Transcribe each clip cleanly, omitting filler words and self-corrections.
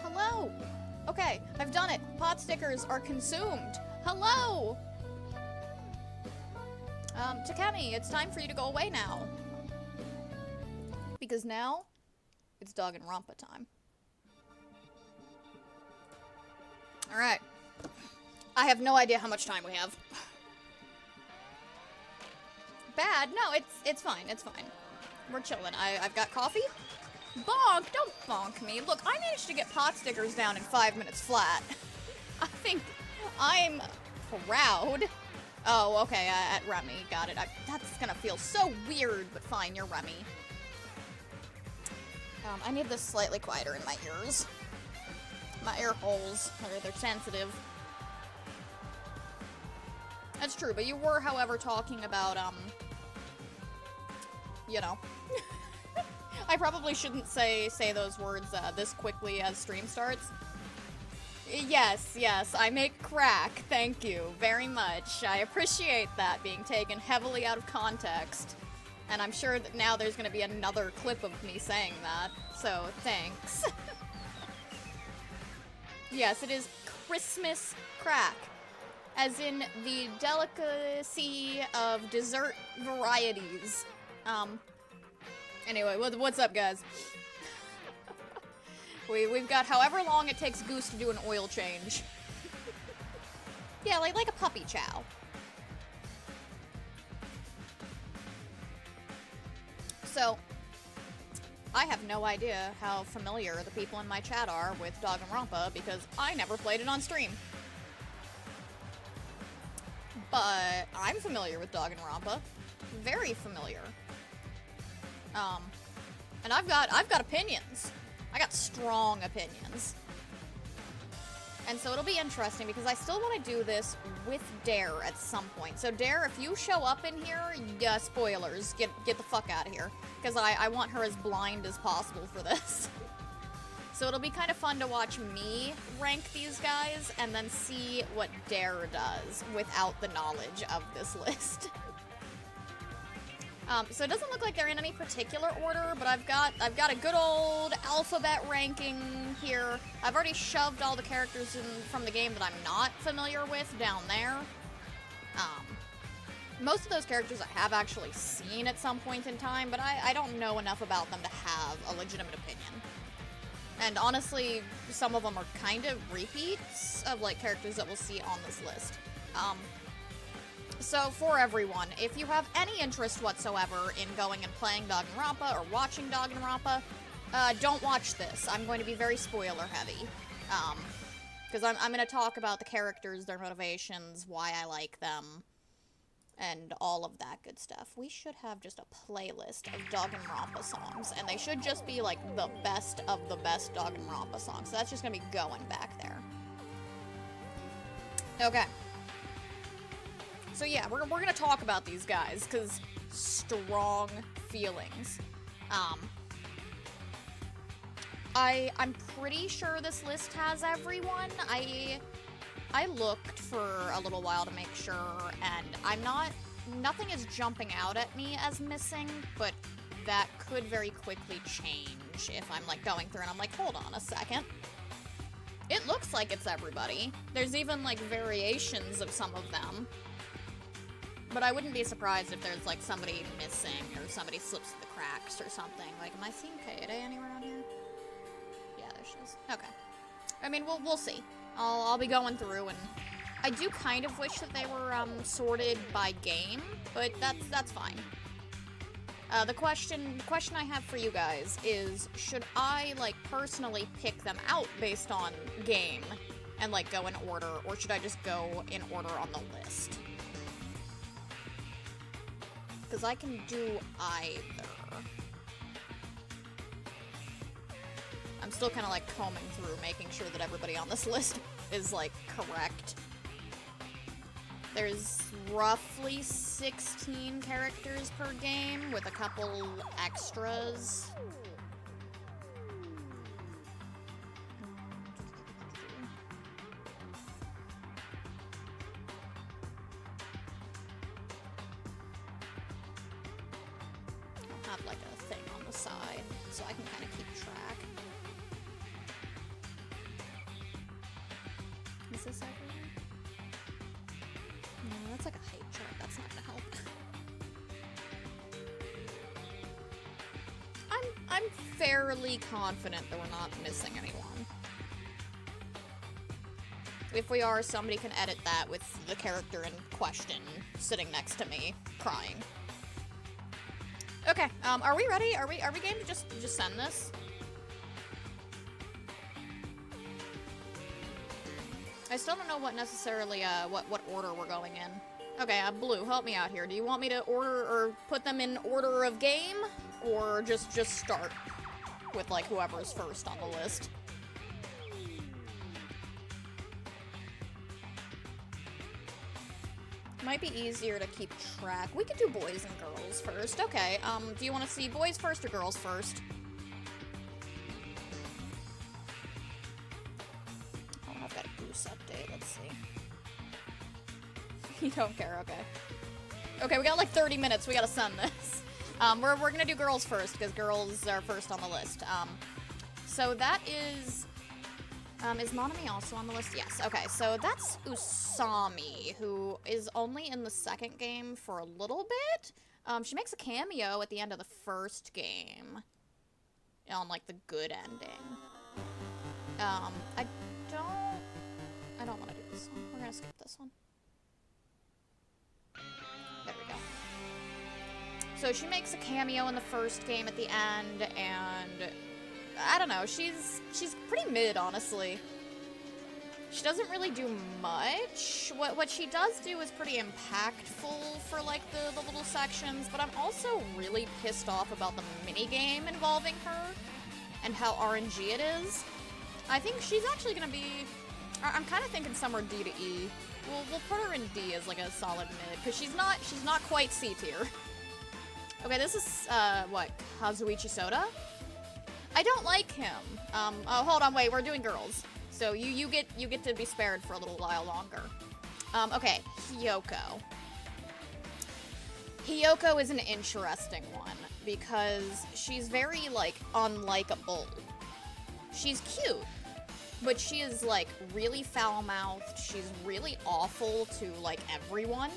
Hello! Okay, I've done it. Pot stickers are consumed. Hello! Takemi, it's time for you to go away now. Because now, it's Danganronpa time. Alright. I have no idea how much time we have. Bad? No, it's fine, it's fine. We're chilling. I've got coffee. Bonk! Don't bonk me. Look, I managed to get pot stickers down in 5 minutes flat. I think I'm proud. Oh, okay, at Remy. Got it. That's gonna feel so weird, but fine, you're Remy. I need this slightly quieter in my ears. My ear holes, they're sensitive. That's true, but you were, however, talking about, you know. I probably shouldn't say those words this quickly as stream starts. Yes, I make crack. Thank you very much. I appreciate that being taken heavily out of context. And I'm sure that now there's gonna be another clip of me saying that. So, thanks. Yes, it is Christmas crack. As in the delicacy of dessert varieties. Anyway, what's up, guys? We've got however long it takes Goose to do an oil change. Yeah, like a puppy chow. So, I have no idea how familiar the people in my chat are with Danganronpa because I never played it on stream. But I'm familiar with Danganronpa. Very familiar. And I've got opinions. I got strong opinions. And so it'll be interesting because I still want to do this with Dare at some point. So Dare, if you show up in here, yeah, spoilers, get the fuck out of here. Because I want her as blind as possible for this. So it'll be kind of fun to watch me rank these guys and then see what Dare does without the knowledge of this list. So it doesn't look like they're in any particular order, but I've got a good old alphabet ranking here. I've already shoved all the characters from the game that I'm not familiar with down there. Most of those characters I have actually seen at some point in time, but I don't know enough about them to have a legitimate opinion. And honestly, some of them are kind of repeats of like characters that we'll see on this list. So for everyone, if you have any interest whatsoever in going and playing Danganronpa or watching Danganronpa, don't watch this. I'm going to be very spoiler heavy. Because I'm going to talk about the characters, their motivations, why I like them, and all of that good stuff. We should have just a playlist of Danganronpa songs, and they should just be like the best of the best Danganronpa songs. So that's just going to be going back there. Okay. So yeah, we're gonna talk about these guys, because strong feelings. I'm pretty sure this list has everyone. I looked for a little while to make sure, and nothing is jumping out at me as missing, but that could very quickly change if I'm like going through and I'm like, hold on a second. It looks like it's everybody. There's even like variations of some of them. But I wouldn't be surprised if there's, like, somebody missing or somebody slips through the cracks or something. Like, am I seeing Kaede anywhere on here? Yeah, there she is. Okay. I mean, we'll see. I'll be going through, and I do kind of wish that they were, sorted by game, but that's fine. The question I have for you guys is, should I, like, personally pick them out based on game and, like, go in order, or should I just go in order on the list? Because I can do either. I'm still kind of like combing through, making sure that everybody on this list is like correct. There's roughly 16 characters per game with a couple extras. Have like a thing on the side so I can kind of keep track. Is this everywhere? No, that's like a height chart. That's not gonna help. I'm fairly confident that we're not missing anyone. If we are, somebody can edit that with the character in question sitting next to me, crying. Okay, are we ready? Are we game to just send this? I still don't know what necessarily, what order we're going in. Okay, Blue, help me out here. Do you want me to order, or put them in order of game? Or just start with, like, whoever's first on the list? Might be easier to keep track. We could do boys and girls first. Okay, do you want to see boys first or girls first? Oh, I've got a Goose update. Let's see. You don't care, okay. Okay, we got like 30 minutes. We gotta send this. We're gonna do girls first, because girls are first on the list. So that is Is Monami also on the list? Yes. Okay, so that's Usami, who is only in the second game for a little bit. She makes a cameo at the end of the first game. On, like, the good ending. I don't want to do this one. We're gonna skip this one. There we go. So she makes a cameo in the first game at the end, and I don't know, she's pretty mid, honestly. She doesn't really do much. What she does do is pretty impactful for, like, the little sections, but I'm also really pissed off about the minigame involving her and how RNG it is. I think she's actually gonna be... I'm kind of thinking somewhere D to E. We'll put her in D as, like, a solid mid, because she's not quite C tier. Okay, this is, what, Kazuichi Soda? I don't like him. Oh, hold on, wait, we're doing girls. So you get to be spared for a little while longer. Okay, Hiyoko. Hiyoko is an interesting one, because she's very, like, unlikable. She's cute, but she is, like, really foul-mouthed. She's really awful to, like, everyone.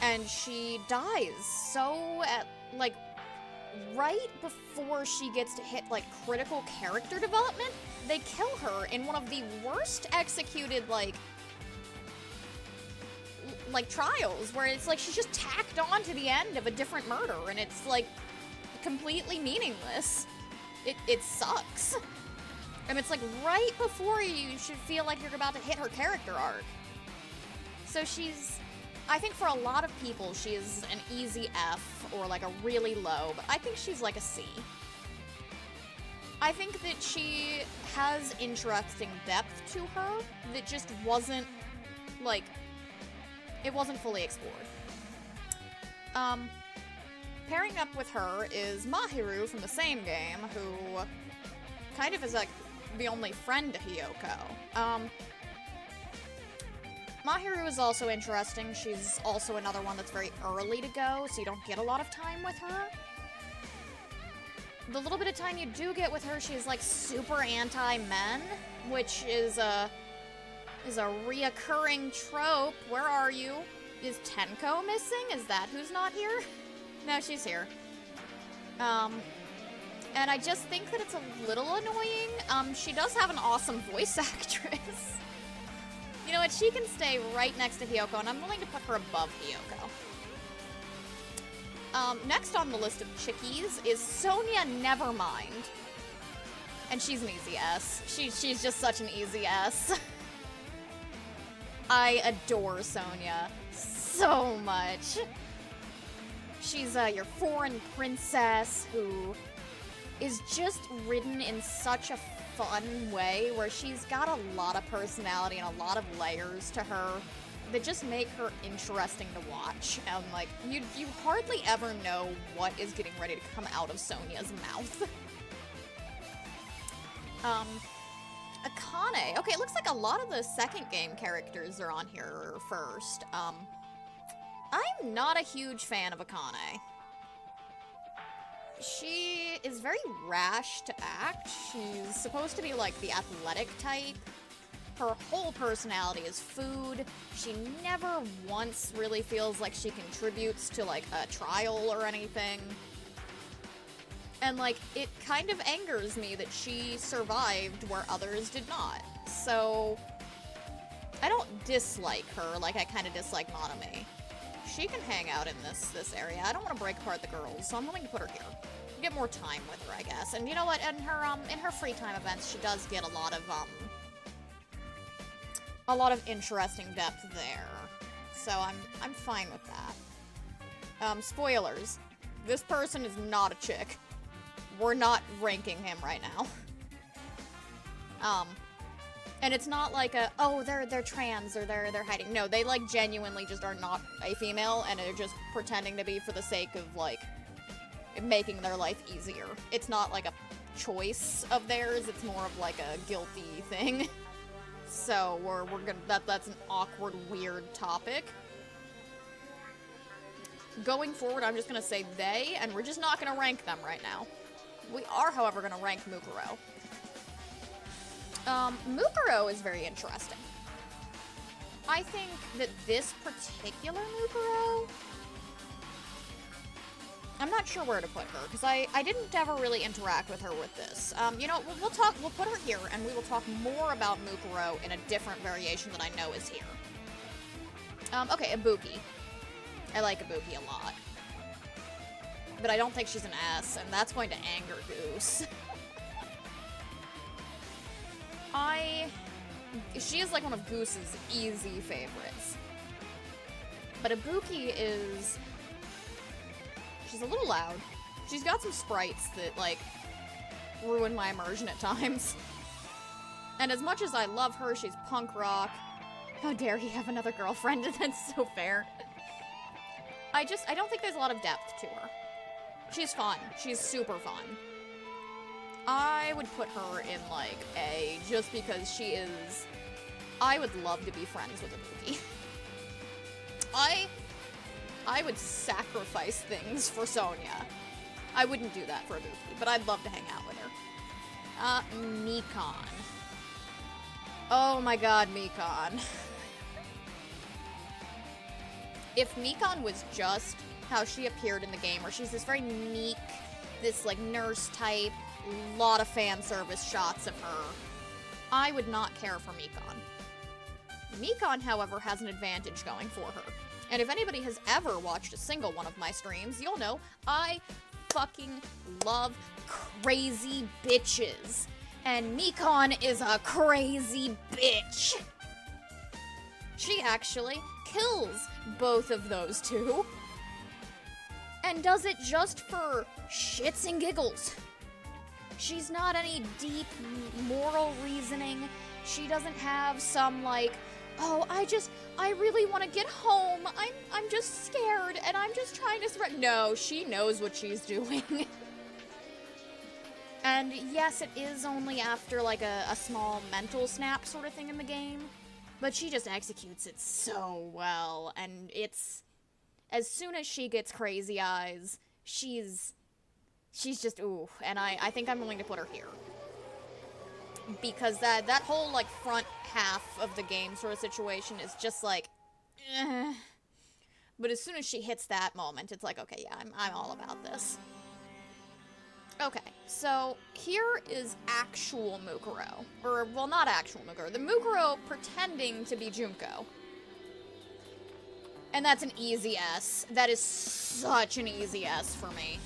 And she dies so like, right before she gets to hit, like, critical character development, they kill her in one of the worst executed, like, trials, where it's like she's just tacked on to the end of a different murder, and it's, like, completely meaningless. It sucks. And it's, like, right before you should feel like you're about to hit her character arc. So she's... I think for a lot of people, she is an easy F, or, like, a really low, but I think she's, like, a C. I think that she has interesting depth to her that just wasn't, like, it wasn't fully explored. Pairing up with her is Mahiru from the same game, who kind of is, like, the only friend to Hiyoko. Mahiru is also interesting. She's also another one that's very early to go, so you don't get a lot of time with her. The little bit of time you do get with her, she's, like, super anti-men, which is a reoccurring trope. Where are you? Is Tenko missing? Is that who's not here? No, she's here. And I just think that it's a little annoying. She does have an awesome voice actress. You know what, she can stay right next to Hiyoko, and I'm willing to put her above Hiyoko. Next on the list of chickies is Sonia Nevermind. And she's an easy S. She's just such an easy S. I adore Sonia so much. She's your foreign princess who is just written in such a fun way, where she's got a lot of personality and a lot of layers to her that just make her interesting to watch. And, like, you hardly ever know what is getting ready to come out of Sonia's mouth. Akane. Okay, it looks like a lot of the second game characters are on here first. I'm not a huge fan of Akane. She is very rash to act. She's supposed to be, like, the athletic type. Her whole personality is food. She never once really feels like she contributes to, like, a trial or anything. And, like, it kind of angers me that she survived where others did not. So, I don't dislike her like I kind of dislike Monami. She can hang out in this area. I don't want to break apart the girls, so I'm willing to put her here. Get more time with her, I guess. And you know what? In her free time events, she does get a lot of interesting depth there. So I'm fine with that. Spoilers. This person is not a chick. We're not ranking him right now. And it's not like they're trans or they're hiding. No, they, like, genuinely just are not a female, and they're just pretending to be for the sake of, like, making their life easier. It's not like a choice of theirs, it's more of like a guilty thing. So we're gonna that's an awkward, weird topic. Going forward, I'm just gonna say they, and we're just not gonna rank them right now. We are, however, gonna rank Mukuro. Mukuro is very interesting. I think that this particular Mukuro, I'm not sure where to put her, because I didn't ever really interact with her with this. You know, we'll put her here, and we will talk more about Mukuro in a different variation that I know is here. Okay, Ibuki. I like Ibuki a lot. But I don't think she's an S, and that's going to anger Goose. She is like one of Goose's easy favorites. But Ibuki is... she's a little loud. She's got some sprites that, like, ruin my immersion at times. And as much as I love her, she's punk rock. How dare he have another girlfriend? That's so fair. I don't think there's a lot of depth to her. She's fun. She's super fun. I would put her in, like, A, just because she is... I would love to be friends with Ibuki. I would sacrifice things for Sonia. I wouldn't do that for Ibuki, but I'd love to hang out with her. Mikan. Oh my god, Mikan. If Mikan was just how she appeared in the game, where she's this very meek, this, like, nurse type, lot of fan service shots of her, I would not care for Mikan. Mikan, however, has an advantage going for her. And if anybody has ever watched a single one of my streams, you'll know I fucking love crazy bitches. And Mikan is a crazy bitch. She actually kills both of those two. And does it just for shits and giggles. She's not any deep moral reasoning. She doesn't have some, like, oh, I really want to get home. I'm just scared, and I'm just trying to survive. No, she knows what she's doing. And yes, it is only after, like, a small mental snap sort of thing in the game, but she just executes it so well, and it's... as soon as she gets crazy eyes, she's just, ooh, and I think I'm willing to put her here. Because that whole, like, front half of the game sort of situation is just like, eh. But as soon as she hits that moment, it's like, okay, yeah, I'm all about this. Okay, so here is actual Mukuro. Or, well, not actual Mukuro. The Mukuro pretending to be Junko. And that's an easy S. That is such an easy S for me.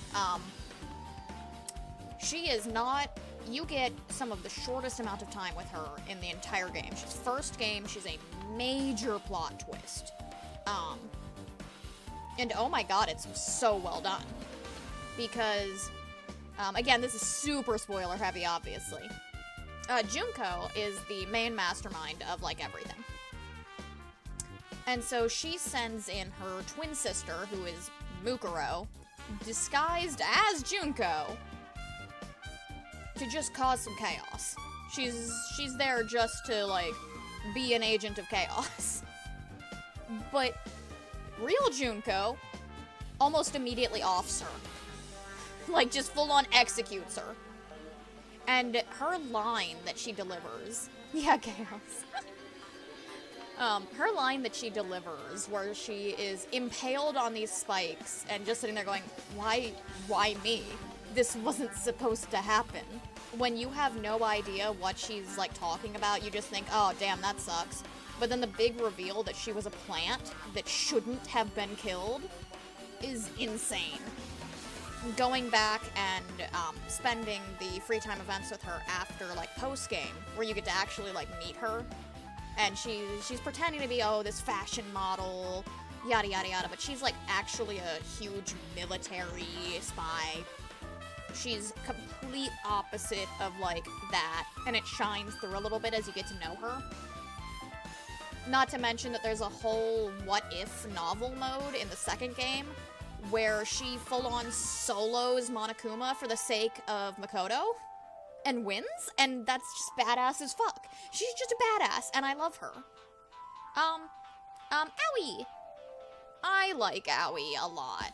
She is not... you get some of the shortest amount of time with her in the entire game. She's first game, she's a major plot twist. And oh my god, it's so well done. Because, again, this is super spoiler heavy, obviously. Junko is the main mastermind of, like, everything. And so she sends in her twin sister, who is Mukuro, disguised as Junko, to just cause some chaos. She's there just to, like, be an agent of chaos. But real Junko almost immediately offs her. Like, just full-on executes her. And her line that she delivers... yeah, chaos. Her line that she delivers, where she is impaled on these spikes and just sitting there going, why me? This wasn't supposed to happen. When you have no idea what she's, like, talking about, you just think, oh, damn, that sucks. But then the big reveal that she was a plant that shouldn't have been killed is insane. Going back and spending the free time events with her after, like, post-game, where you get to actually, like, meet her. And she's pretending to be, oh, this fashion model, yada yada yada, but she's, like, actually a huge military spy. She's complete opposite of, like, that, and it shines through a little bit as you get to know her. Not to mention that there's a whole what-if novel mode in the second game, where she full-on solos Monokuma for the sake of Makoto, and wins, and that's just badass as fuck. She's just a badass, and I love her. Aoi. I like Aoi a lot.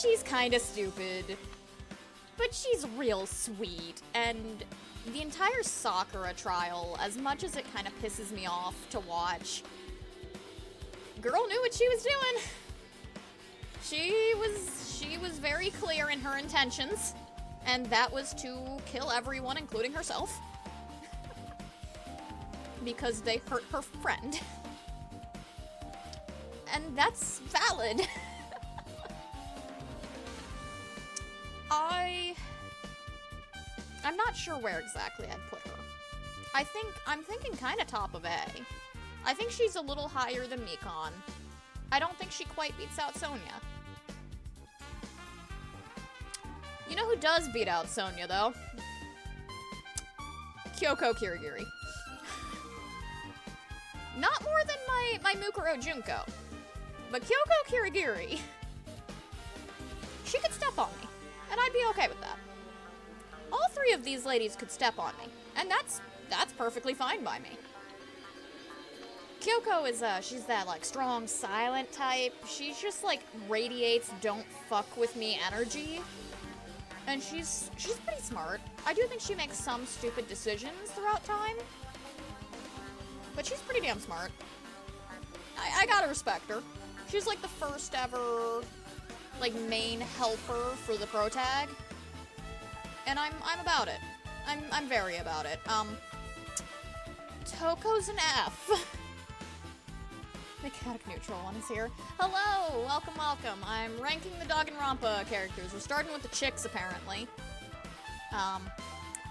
She's kinda stupid, but she's real sweet, and the entire Sakura trial, as much as it kind of pisses me off to watch, girl knew what she was doing. She was very clear in her intentions, and that was to kill everyone, including herself. Because they hurt her friend. And that's valid. I'm not sure where exactly I'd put her. I'm thinking kind of top of A. I think she's a little higher than Mikon. I don't think she quite beats out Sonia. You know who does beat out Sonia, though? Kyoko Kirigiri. Not more than my Mukuro Junko. But Kyoko Kirigiri, she could step on me, and I'd be okay with that. All three of these ladies could step on me, and that's perfectly fine by me. Kyoko is, she's that, like, strong, silent type. She just, like, radiates don't fuck with me energy. And she's pretty smart. I do think she makes some stupid decisions throughout time. But she's pretty damn smart. I gotta respect her. She's, like, the first ever, like, main helper for the protag. And I'm about it. I'm very about it. Toko's an F. Mechanic neutral one is here. Hello! Welcome, welcome. I'm ranking the Danganronpa characters. We're starting with the chicks, apparently.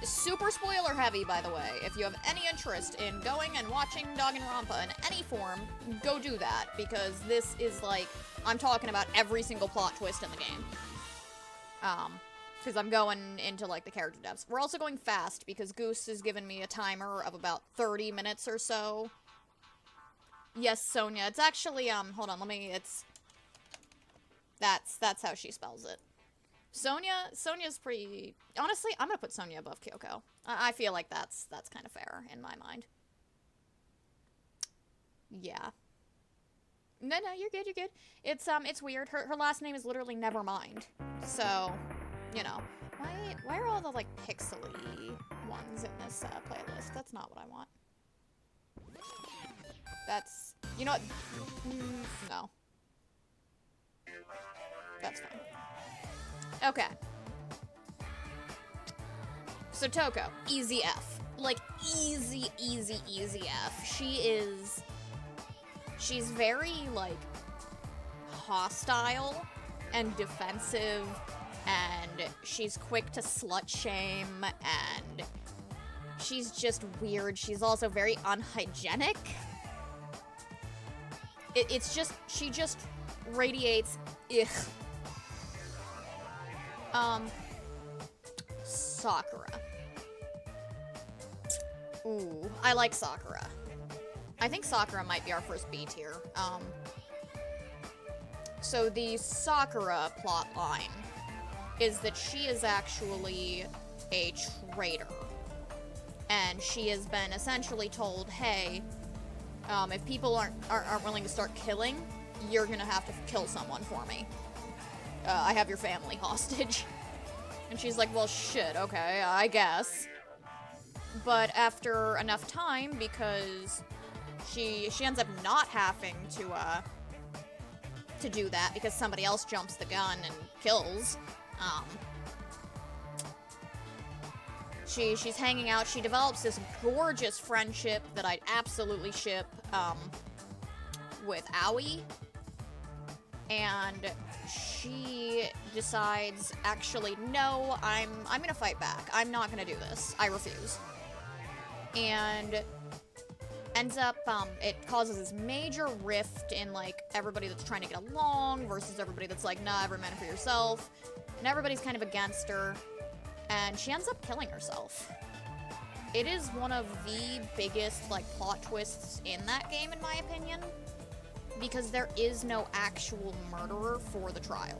Super spoiler heavy, by the way. If you have any interest in going and watching Danganronpa in any form, go do that, because this is, like, I'm talking about every single plot twist in the game. Because I'm going into, like, the character depths. We're also going fast, because Goose has given me a timer of about 30 minutes or so. Yes, Sonia. It's actually, hold on, that's how she spells it. Sonia's pretty, honestly, I'm gonna put Sonia above Kyoko. I feel like that's kind of fair in my mind. Yeah. No, you're good, you're good. It's weird. Her last name is literally Nevermind. So, you know. Why are all the, like, pixely ones in this, playlist? That's not what I want. That's, you know what? No. That's fine. Okay. So Toko, easy F. Like, easy F. She's very, like, hostile and defensive, and she's quick to slut shame, and she's just weird. She's also very unhygienic. It's just, she just radiates Sakura. Ooh, I like Sakura. I think Sakura might be our first B tier. So the Sakura plotline is that she is actually a traitor. And she has been essentially told, hey, if people aren't willing to start killing, you're gonna have to kill someone for me. I have your family hostage. And she's like, well, shit, okay, I guess. But after enough time, because she ends up not having to do that because somebody else jumps the gun and kills, she's hanging out. She develops this gorgeous friendship that I'd absolutely ship, with Aoi. And she decides, actually, no, I'm gonna fight back. I'm not gonna do this. I refuse. And ends up, it causes this major rift in, like, everybody that's trying to get along versus everybody that's like, nah, every man for yourself. And everybody's kind of against her. And she ends up killing herself. It is one of the biggest, like, plot twists in that game, in my opinion. Because there is no actual murderer for the trial.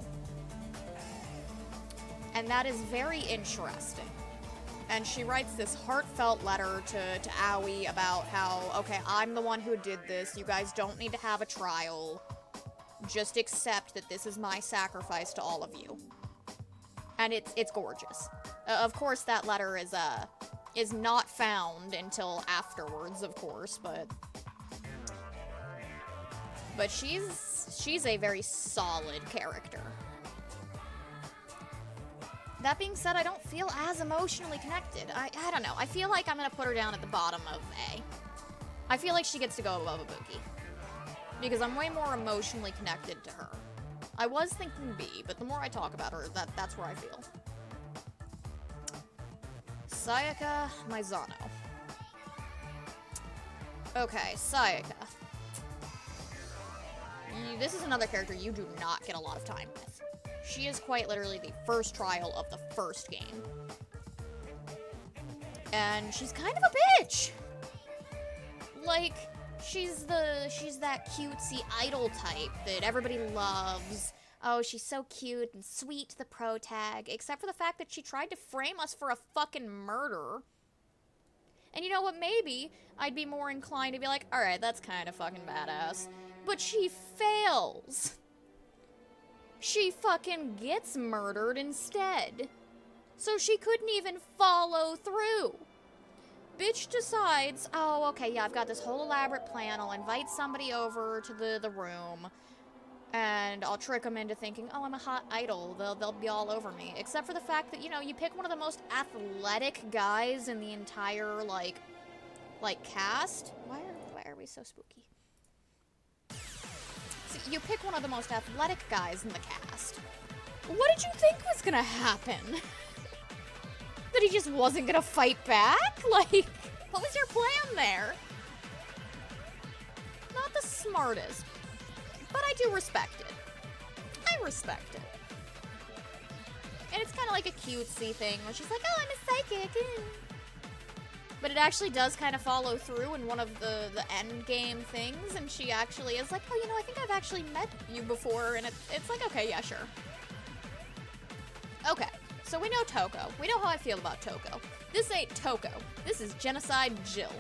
And that is very interesting. And she writes this heartfelt letter to Aoi about how, okay, I'm the one who did this, you guys don't need to have a trial. Just accept that this is my sacrifice to all of you. And it's gorgeous. Of course, that letter is is not found until afterwards, of course, but she's a very solid character. That being said, I don't feel as emotionally connected. I don't know. I feel like I'm gonna put her down at the bottom of A. I feel like she gets to go above Ibuki. Because I'm way more emotionally connected to her. I was thinking B, but the more I talk about her, that's where I feel. Sayaka Maizano. Okay, Sayaka. This is another character you do not get a lot of time with. She is quite literally the first trial of the first game. And she's kind of a bitch! Like, she's that cutesy idol type that everybody loves. Oh, she's so cute and sweet, the pro tag, except for the fact that she tried to frame us for a fucking murder. And you know what, maybe I'd be more inclined to be like, alright, that's kind of fucking badass. But she fails. She fucking gets murdered instead. So she couldn't even follow through. Bitch decides, oh, okay, yeah, I've got this whole elaborate plan. I'll invite somebody over to the room, and I'll trick them into thinking, oh, I'm a hot idol. They'll be all over me. Except for the fact that, you know, you pick one of the most athletic guys in the entire, like cast. Why are we so spooky? So you pick one of the most athletic guys in the cast. What did you think was gonna happen? That he just wasn't gonna fight back? Like, what was your plan there? Not the smartest, but I do respect it. I respect it. And it's kind of like a cutesy thing where she's like, oh, I'm a psychic. But it actually does kind of follow through in one of the end game things, and she actually is like, oh, you know, I think I've actually met you before, and it's like, okay, yeah, sure. Okay. So we know Toko. We know how I feel about Toko. This ain't Toko. This is Genocide Jill.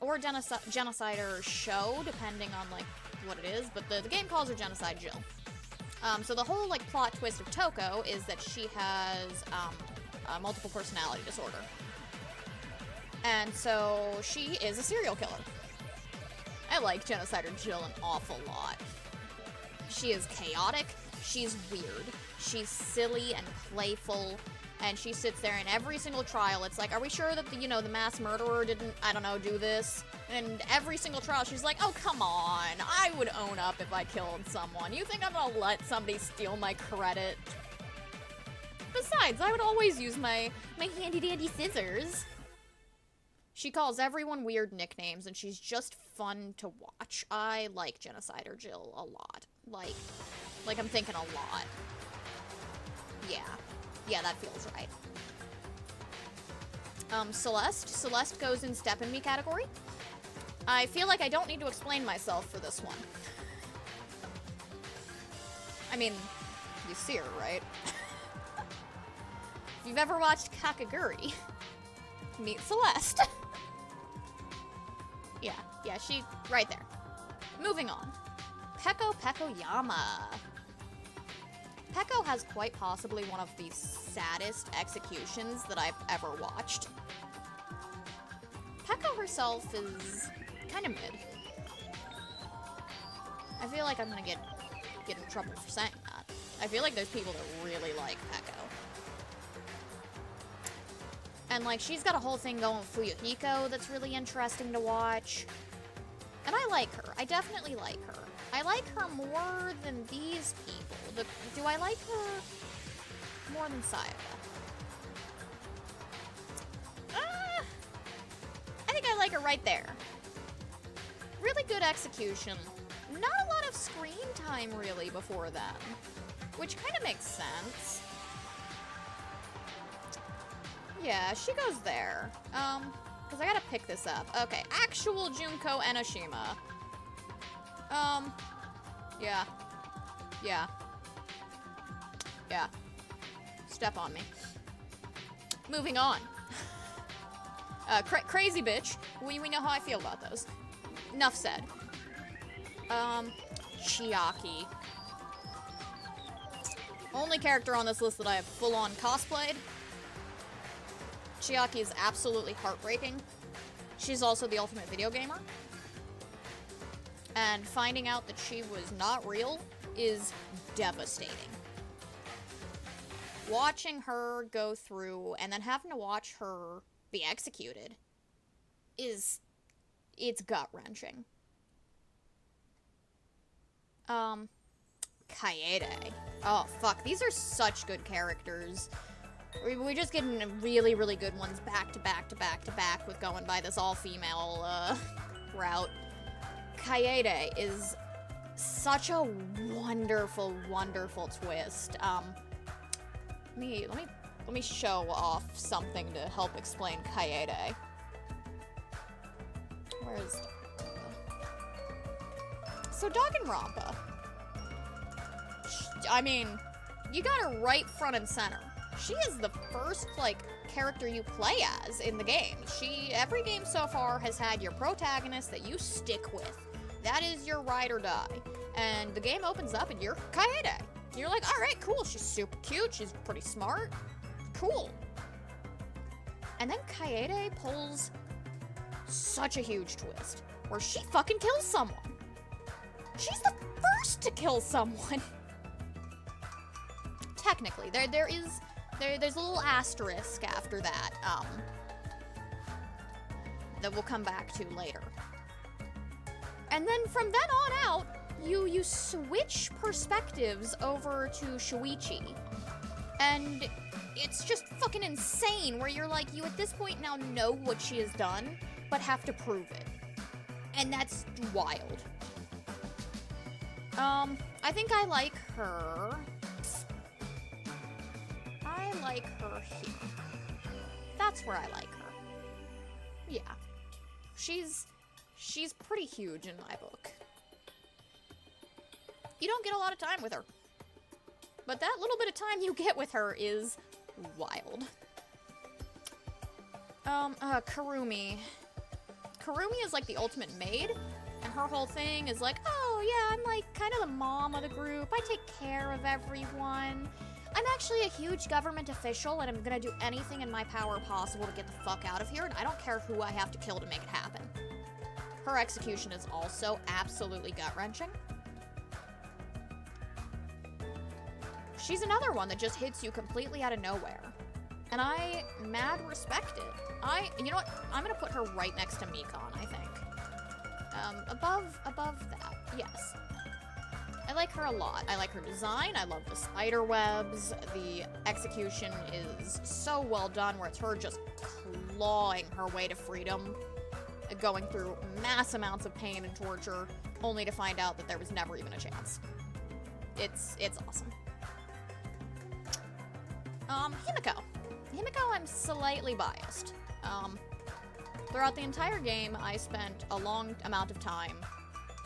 Or Genocider Show, depending on, like, what it is. But the game calls her Genocide Jill. So the whole, like, plot twist of Toko is that she has, a multiple personality disorder. And so she is a serial killer. I like Genocider Jill an awful lot. She is chaotic. She's weird. She's silly and playful, and she sits there in every single trial. It's like, are we sure that the mass murderer didn't, I don't know, do this? And every single trial, she's like, oh, come on. I would own up if I killed someone. You think I'm gonna let somebody steal my credit? Besides, I would always use my handy-dandy scissors. She calls everyone weird nicknames, and she's just fun to watch. I like Genocider Jill a lot. Like I'm thinking a lot. Yeah, that feels right. Celeste. Celeste goes in Step in Me category. I feel like I don't need to explain myself for this one. I mean, you see her, right? If you've ever watched Kakaguri, meet Celeste. Yeah, she, right there. Moving on. Peko Pekoyama. Peko has quite possibly one of the saddest executions that I've ever watched. Peko herself is kind of mid. I feel like I'm gonna get in trouble for saying that. I feel like there's people that really like Peko. And, like, she's got a whole thing going with Fuyuhiko that's really interesting to watch. And I like her. I definitely like her. I like her more than these people. Do I like her more than Sayaka? I think I like her right there. Really good execution. Not a lot of screen time, really, before then. Which kind of makes sense. Yeah, she goes there. Because I gotta pick this up. Okay, actual Junko Enoshima. Yeah. Step on me. Moving on. Crazy bitch. We know how I feel about those. Enough said. Chiaki. Only character on this list that I have full-on cosplayed. Chiaki is absolutely heartbreaking. She's also the ultimate video gamer. And finding out that she was not real is devastating. Watching her go through and then having to watch her be executed it's gut-wrenching. Kaede. Oh, fuck. These are such good characters. We're just getting really, really good ones back to back to back to back with going by this all-female, route. Kaede is such a wonderful, wonderful twist. Let me show off something to help explain Kaede. Where's... So Danganronpa. I mean, you got her right front and center. She is the first, like, character you play as in the game. Every game so far has had your protagonist that you stick with. That is your ride or die. And the game opens up and you're Kaede. You're like, alright, cool, she's super cute, she's pretty smart. Cool. And then Kaede pulls such a huge twist, where she fucking kills someone. She's the first to kill someone. Technically, there's a little asterisk after that, that we'll come back to later. And then from then on out, you switch perspectives over to Shuichi. And it's just fucking insane, where you're like, you at this point now know what she has done, but have to prove it. And that's wild. I think I like her. I like her here. That's where I like her. Yeah. She's pretty huge in my book. You don't get a lot of time with her. But that little bit of time you get with her is wild. Kurumi. Kurumi is like the ultimate maid, and her whole thing is like, oh yeah, I'm like kind of the mom of the group. I take care of everyone. I'm actually a huge government official, and I'm gonna do anything in my power possible to get the fuck out of here, and I don't care who I have to kill to make it happen. Her execution is also absolutely gut-wrenching. She's another one that just hits you completely out of nowhere. And I mad respect it. You know what? I'm gonna put her right next to Mikon, I think. Above that, yes. I like her a lot. I like her design. I love the spider webs. The execution is so well done, where it's her just clawing her way to freedom, going through mass amounts of pain and torture, only to find out that there was never even a chance. It's awesome. Himiko. Himiko, I'm slightly biased. Throughout the entire game, I spent a long amount of time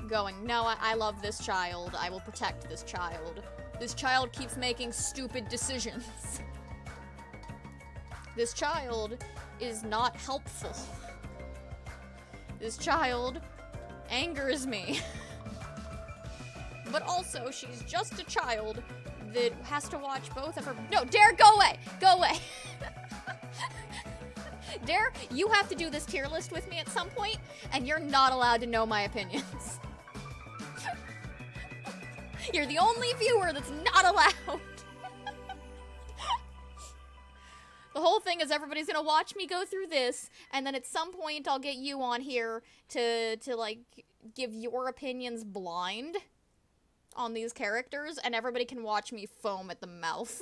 going, no, I love this child. I will protect this child. This child keeps making stupid decisions. This child is not helpful. This child angers me. But also, she's just a child that has to watch both of her— No, Dare, go away! Go away! Dare, you have to do this tier list with me at some point, and you're not allowed to know my opinions. You're the only viewer that's not allowed. The whole thing is everybody's gonna watch me go through this, and then at some point I'll get you on here to like, give your opinions blind on these characters, and everybody can watch me foam at the mouth.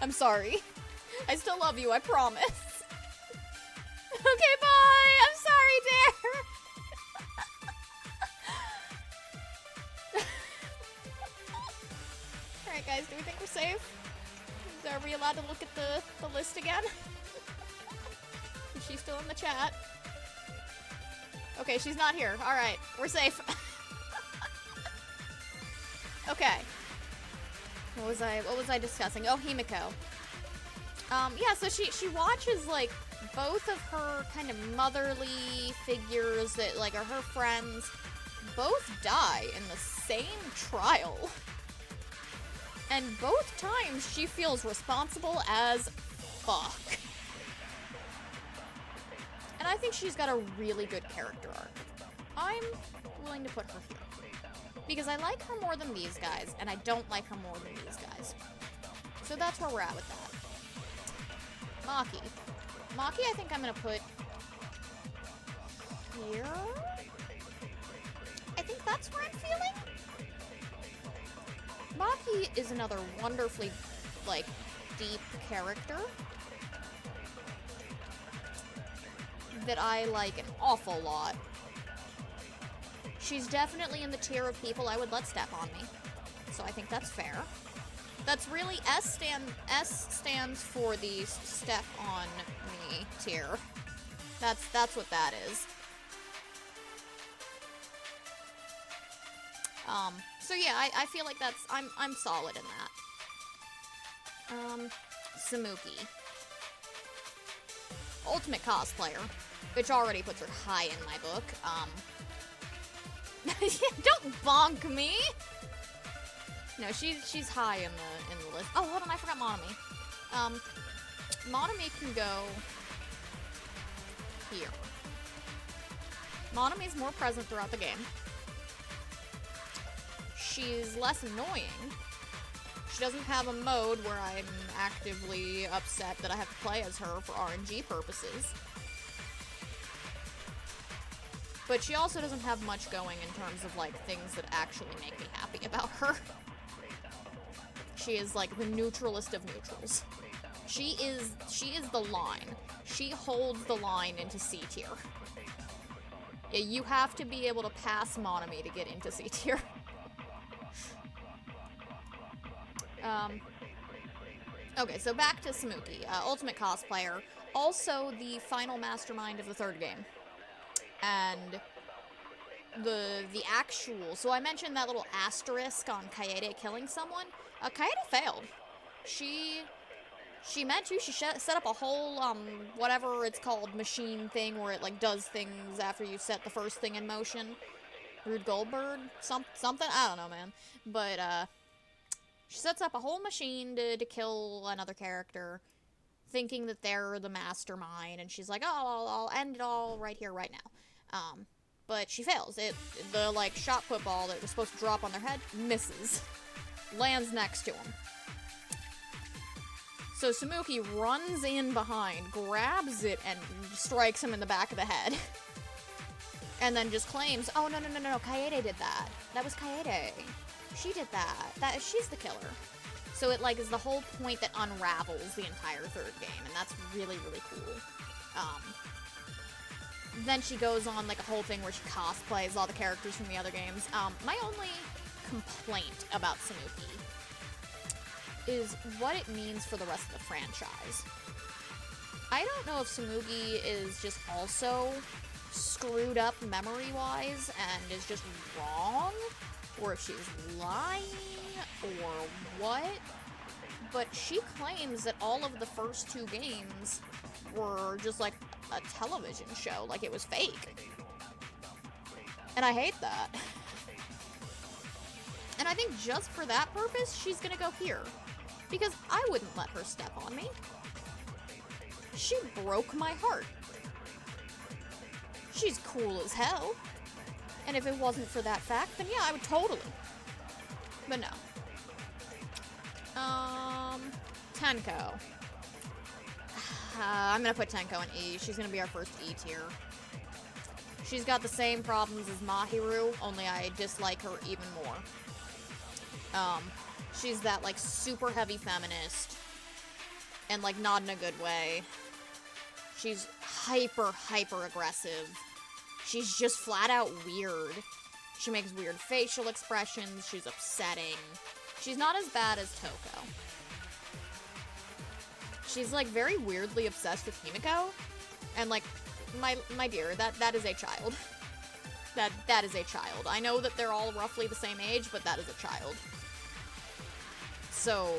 I'm sorry. I still love you, I promise. Okay, bye! I'm sorry, Dare! Alright guys, do we think we're safe? Are we allowed to look at the list again? Is she still in the chat? Okay, she's not here. Alright, we're safe. Okay. What was I discussing? Oh, Himiko. Yeah, so she watches, like, both of her kind of motherly figures that, like, are her friends, both die in the same trial. And both times she feels responsible as fuck. And I think she's got a really good character arc. I'm willing to put her here. Because I like her more than these guys, and I don't like her more than these guys. So that's where we're at with that. Maki. Maki, I think I'm gonna put here. I think that's where I'm feeling. Maki is another wonderfully, like, deep character that I like an awful lot. She's definitely in the tier of people I would let step on me. So I think that's fair. That's really S stands for the step on me tier. That's what that is. So yeah, I feel like that's I'm solid in that. Samuki. Ultimate cosplayer, which already puts her high in my book. Don't bonk me! No, she's high in the list. Oh, hold on, I forgot Monami. Monami can go here. Monami is more present throughout the game. She's less annoying. She doesn't have a mode where I'm actively upset that I have to play as her for RNG purposes. But she also doesn't have much going in terms of, like, things that actually make me happy about her. She is, like, the neutralist of neutrals. She is the line. She holds the line into C tier. Yeah, you have to be able to pass Monami to get into C tier. Okay, so back to Samuki, ultimate cosplayer, also the final mastermind of the third game. And the actual, so I mentioned that little asterisk on Kaede killing someone. Kaede failed. She meant to, she set up a whole, whatever it's called, machine thing where it, like, does things after you set the first thing in motion. Rude Goldberg? Something? I don't know, man. But, she sets up a whole machine to kill another character, thinking that they're the mastermind, and she's like, oh, I'll end it all right here, right now. But she fails. The, like, shot put ball that was supposed to drop on their head misses. Lands next to him. So Samuki runs in behind, grabs it, and strikes him in the back of the head. And then just claims, oh, no, Kaede did that. That was Kaede. She did that. She's the killer. So it, like, is the whole point that unravels the entire third game, and that's really, really cool. Then she goes on, like, a whole thing where she cosplays all the characters from the other games. My only complaint about Samuki is what it means for the rest of the franchise. I don't know if Samuki is just also screwed up memory-wise and is just wrong, or if she's lying, or what, but she claims that all of the first two games were just, like, a television show, like it was fake. And I hate that. And I think just for that purpose, she's gonna go here. Because I wouldn't let her step on me. She broke my heart. She's cool as hell. And if it wasn't for that fact, then yeah, I would totally. But no. Tenko. I'm gonna put Tenko in E. She's gonna be our first E tier. She's got the same problems as Mahiru, only I dislike her even more. She's that, like, super heavy feminist, and, like, not in a good way. She's hyper aggressive. She's just flat out weird. She makes weird facial expressions. She's upsetting. She's not as bad as Toko. She's, like, very weirdly obsessed with Himiko, and, like, my dear, that is a child. That is a child. I know that they're all roughly the same age, but that is a child. So,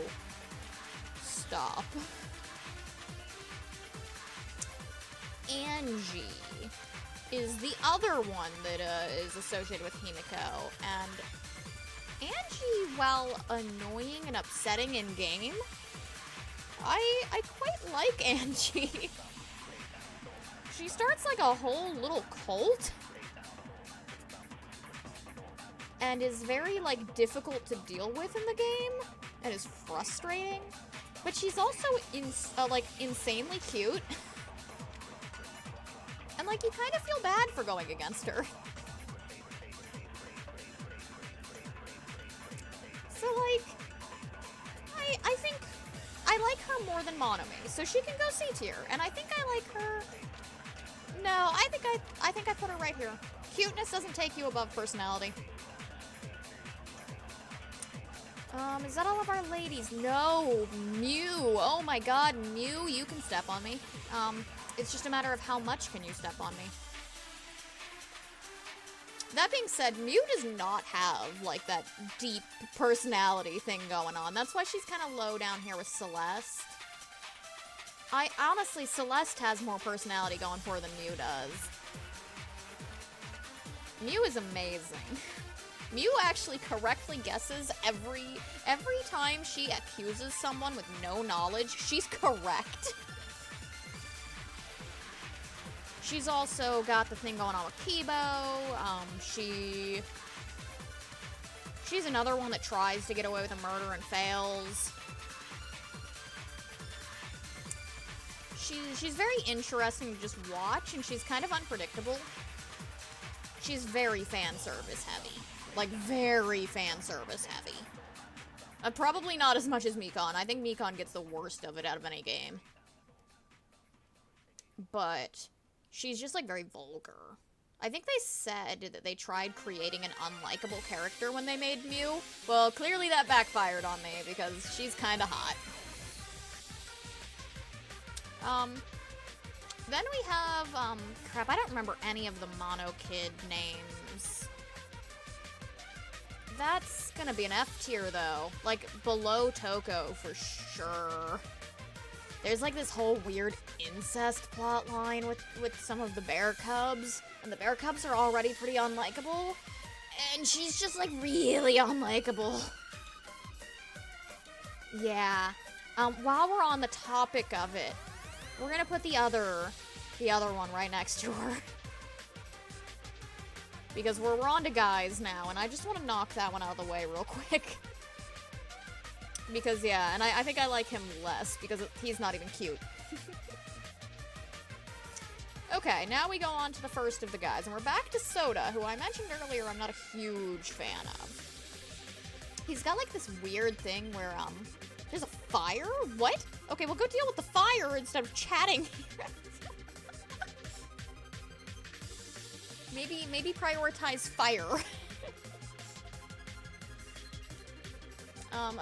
stop. Angie is the other one that is associated with Himiko, and Angie, while annoying and upsetting in game, I quite like Angie. She starts like a whole little cult. And is very, like, difficult to deal with in the game. And is frustrating. But she's also, like, insanely cute. And, like, you kind of feel bad for going against her. So, like, I think I like her more than Monomi, so she can go C tier. And I think I like her... No, I think I put her right here. Cuteness doesn't take you above personality. Is that all of our ladies? No, Mew. Oh my god, Mew, you can step on me. It's just a matter of how much can you step on me. That being said, Mew does not have, like, that deep personality thing going on. That's why she's kind of low down here with Celeste. Honestly, Celeste has more personality going for her than Mew does. Mew is amazing. Mew actually correctly guesses every time she accuses someone with no knowledge, she's correct. She's also got the thing going on with Kibo. She's another one that tries to get away with a murder and fails. She's very interesting to just watch, and she's kind of unpredictable. She's very fan service heavy. Like, very fan service heavy. Probably not as much as Mikan. I think Mikan gets the worst of it out of any game. But she's just, like, very vulgar. I think they said that they tried creating an unlikable character when they made Mew. Well, clearly that backfired on me, because she's kinda hot. Then we have, crap, I don't remember any of the Mono Kid names. That's gonna be an F tier, though. Like, below Toko, for sure. There's, like, this whole weird incest plotline with some of the bear cubs. And the bear cubs are already pretty unlikable. And she's just, like, really unlikable. Yeah. While we're on the topic of it, we're gonna put the other one right next to her. Because we're on to guys now, and I just want to knock that one out of the way real quick. Because, yeah, and I think I like him less, because he's not even cute. Okay, now we go on to the first of the guys, and we're back to Soda, who I mentioned earlier I'm not a huge fan of. He's got, like, this weird thing where, there's a fire? What? Okay, well, go deal with the fire instead of chatting here. Maybe prioritize fire.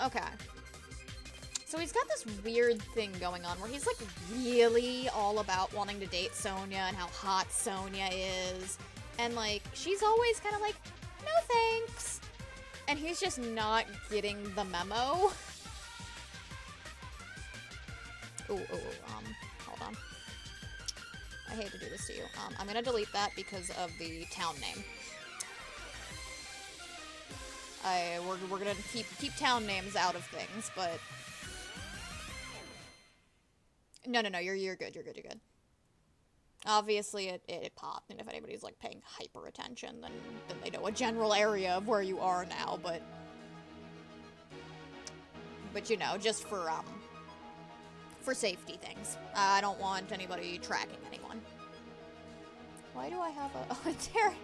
Okay. So he's got this weird thing going on where he's, like, really all about wanting to date Sonia and how hot Sonia is. And, like, she's always kind of like, no thanks. And he's just not getting the memo. Hold on. I hate to do this to you. I'm gonna delete that because of the town name. We're gonna keep town names out of things, but... No, you're good. Obviously, it popped, and if anybody's, like, paying hyper attention, then they know a general area of where you are now, but, you know, just for safety things. I don't want anybody tracking anyone. Why do I have a... Oh, Terry...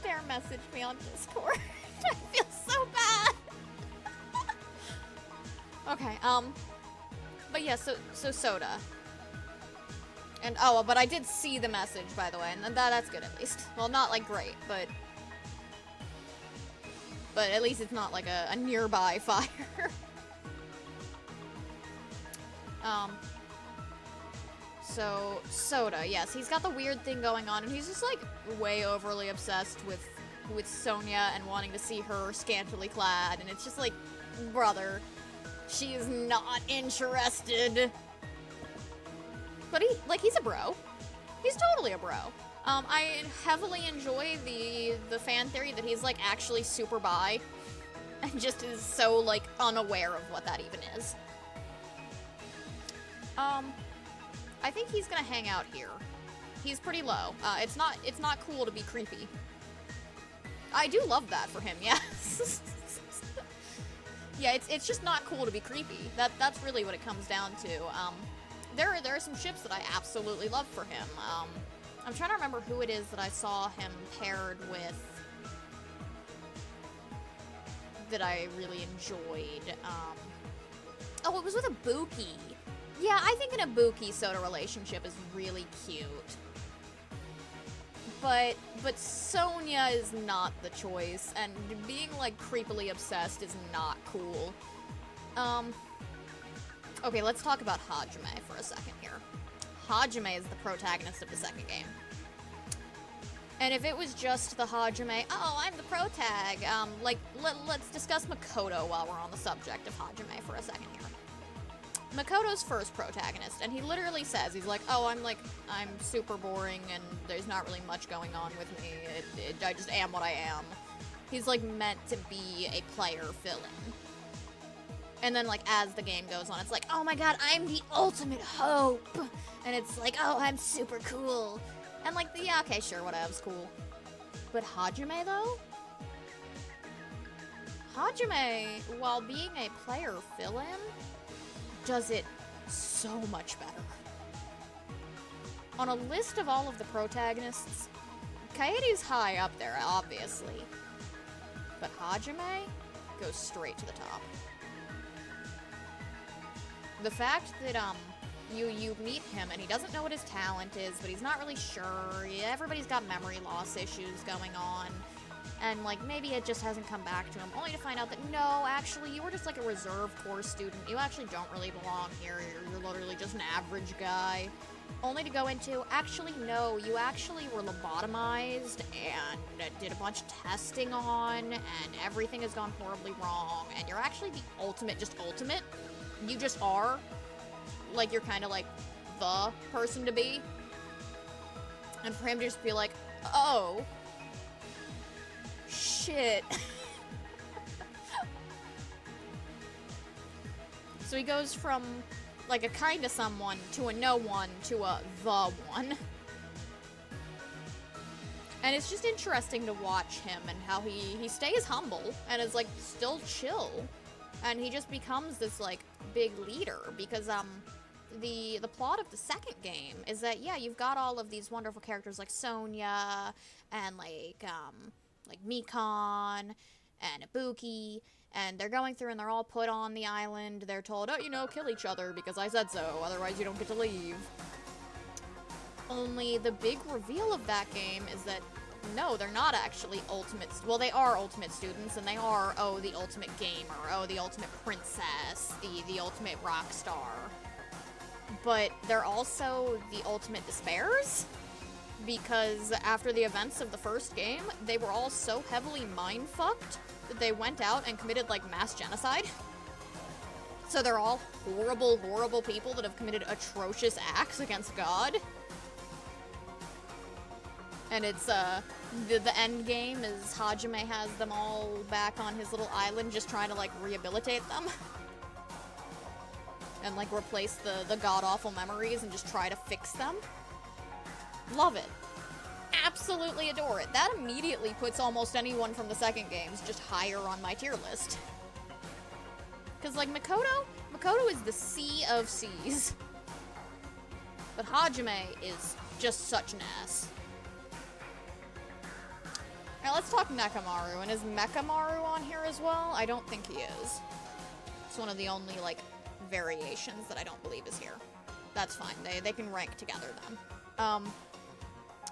Dare message me on Discord. I feel so bad. Okay, but yeah, so Soda. And, oh, but I did see the message, by the way, and that's good at least. Well, not, like, great, but at least it's not, like, a nearby fire. So, Soda, yes, he's got the weird thing going on, and he's just, like, way overly obsessed with Sonia and wanting to see her scantily clad, and it's just like, brother, she is not interested. But he's a bro. He's totally a bro. I heavily enjoy the fan theory that he's, like, actually super bi. and just is so, like, unaware of what that even is. I think he's gonna hang out here. He's pretty low. It's not cool to be creepy. I do love that for him, yes. Yeah, it's just not cool to be creepy. That's really what it comes down to. There are some ships that I absolutely love for him. I'm trying to remember who it is that I saw him paired with that I really enjoyed. Oh, it was with Ibuki. Yeah, I think an Ibuki-Soda relationship is really cute. But Sonia is not the choice, and being, like, creepily obsessed is not cool. Okay, let's talk about Hajime for a second here. Hajime is the protagonist of the second game. And if it was just the Hajime, oh, I'm the protag, let's discuss Makoto while we're on the subject of Hajime for a second here. Makoto's first protagonist, and he literally says, he's like, oh, I'm super boring, and there's not really much going on with me, I just am what I am. He's, like, meant to be a player fill-in. And then, like, as the game goes on, it's like, oh my god, I'm the ultimate hope! And it's like, oh, I'm super cool. And, like, yeah, okay, sure, whatever's cool. But Hajime, though? Hajime, while being a player fill-in, does it so much better. On a list of all of the protagonists, Kaede's high up there, obviously. But Hajime goes straight to the top. The fact that, you meet him and he doesn't know what his talent is, but he's not really sure. Everybody's got memory loss issues going on. And, like, maybe it just hasn't come back to him, only to find out that, no, actually, you were just, like, a reserve corps student. You actually don't really belong here. You're literally just an average guy. Only to go into, actually, no, you actually were lobotomized and did a bunch of testing on, and everything has gone horribly wrong, and you're actually the ultimate. You just are. Like, you're kind of, like, the person to be. And for him to just be like, oh... shit. So he goes from, like, a kinda someone to a no one to a the one. And it's just interesting to watch him and how he stays humble and is, like, still chill. And he just becomes this, like, big leader because, the plot of the second game is that, yeah, you've got all of these wonderful characters like Sonia and, like Mikon and Ibuki, and they're going through and they're all put on the island. They're told, oh, you know, kill each other because I said so, otherwise you don't get to leave. Only the big reveal of that game is that, no, they're not actually well, they are ultimate students, and they are, oh, the ultimate gamer, oh, the ultimate princess, the ultimate rock star. But they're also the ultimate despairs? Because after the events of the first game, they were all so heavily mind-fucked that they went out and committed, like, mass genocide. So they're all horrible, horrible people that have committed atrocious acts against God. And it's, the end game is Hajime has them all back on his little island just trying to, like, rehabilitate them. And, like, replace the god-awful memories and just try to fix them. Love it. Absolutely adore it. That immediately puts almost anyone from the second games just higher on my tier list. Because, like, Makoto is the C of C's. But Hajime is just such an ass. Now let's talk Nekomaru. And is Mekamaru on here as well? I don't think he is. It's one of the only, like, variations that I don't believe is here. That's fine. They can rank together then.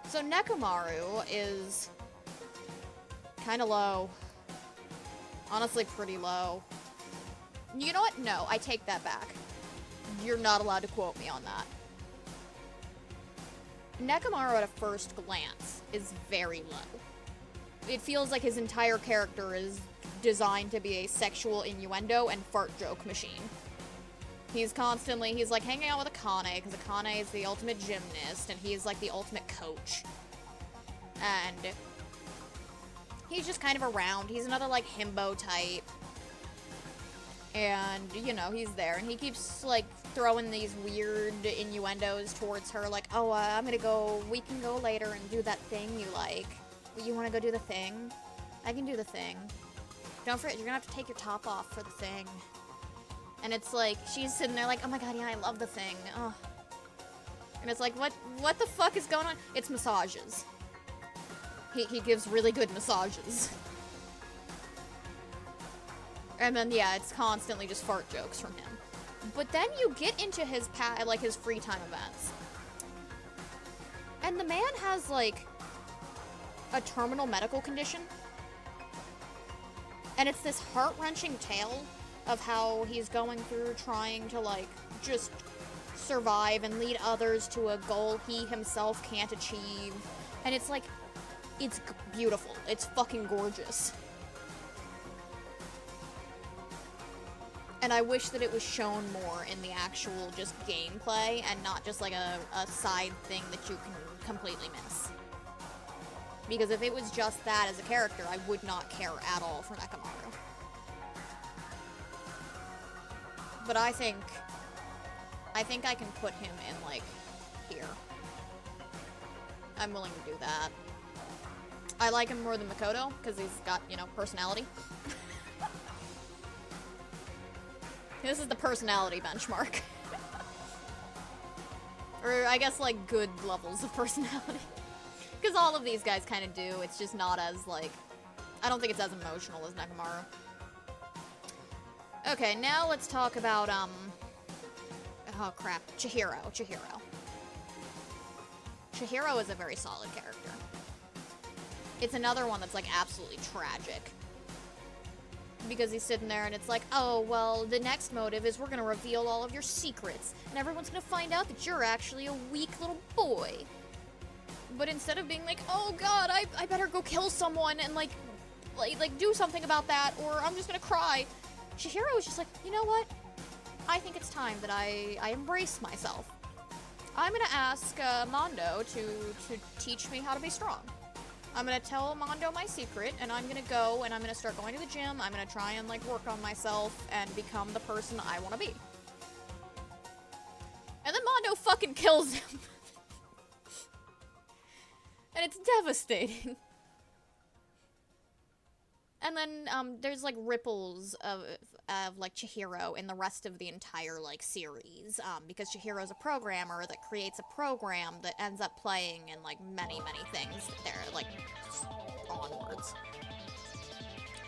So Nekomaru is kind of low. Honestly, pretty low. You know what? No, I take that back. You're not allowed to quote me on that. Nekomaru at a first glance is very low. It feels like his entire character is designed to be a sexual innuendo and fart joke machine. He's like hanging out with Akane, because Akane is the ultimate gymnast, and he's like the ultimate coach. And he's just kind of around. He's another like himbo type. And, you know, he's there, and he keeps, like, throwing these weird innuendos towards her, like, oh, we can go later and do that thing you like. You wanna go do the thing? I can do the thing. Don't forget, you're gonna have to take your top off for the thing. And it's like, she's sitting there like, oh my god, yeah, I love the thing. Oh. And it's like, what the fuck is going on? It's massages. He gives really good massages. And then, yeah, it's constantly just fart jokes from him. But then you get into his his free time events. And the man has, like, a terminal medical condition. And it's this heart-wrenching tale of how he's going through trying to, like, just survive and lead others to a goal he himself can't achieve. And it's like, it's beautiful. It's fucking gorgeous. And I wish that it was shown more in the actual just gameplay and not just like a side thing that you can completely miss. Because if it was just that as a character, I would not care at all for Nekomaru. But I think I can put him in, like, here. I'm willing to do that. I like him more than Makoto, because he's got, you know, personality. This is the personality benchmark. Or, I guess, like, good levels of personality. Because all of these guys kind of do, it's just not as, like... I don't think it's as emotional as Nekomaru. Okay, now let's talk about, oh crap, Chihiro. Chihiro is a very solid character. It's another one that's, like, absolutely tragic. Because he's sitting there and it's like, oh, well, the next motive is we're gonna reveal all of your secrets, and everyone's gonna find out that you're actually a weak little boy. But instead of being like, oh god, I better go kill someone and, like, do something about that, or I'm just gonna cry, Chihiro is just like, you know what? I think it's time that I embrace myself. I'm gonna ask Mondo to teach me how to be strong. I'm gonna tell Mondo my secret, and I'm gonna go and I'm gonna start going to the gym. I'm gonna try and, like, work on myself and become the person I want to be. And then Mondo fucking kills him. And it's devastating. And then, there's, like, ripples of, like, Chihiro in the rest of the entire, like, series, because Chihiro's a programmer that creates a program that ends up playing in, like, many, many things that they're, like, onwards.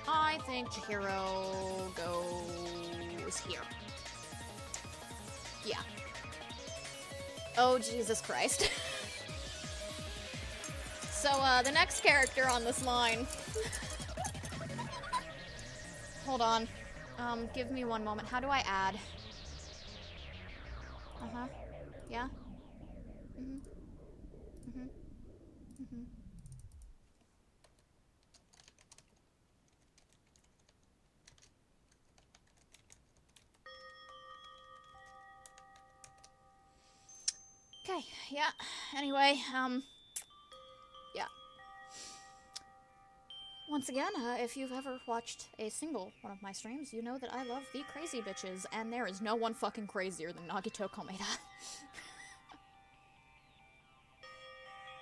I think Chihiro goes here. Yeah. Oh, Jesus Christ. So, the next character on this line... Hold on. Give me one moment. How do I add? Uh-huh. Yeah? Mm-hmm. Mm-hmm. Mm-hmm. Okay, yeah. Anyway, yeah. Once again, if you've ever watched a single one of my streams, you know that I love the crazy bitches, and there is no one fucking crazier than Nagito Komeda.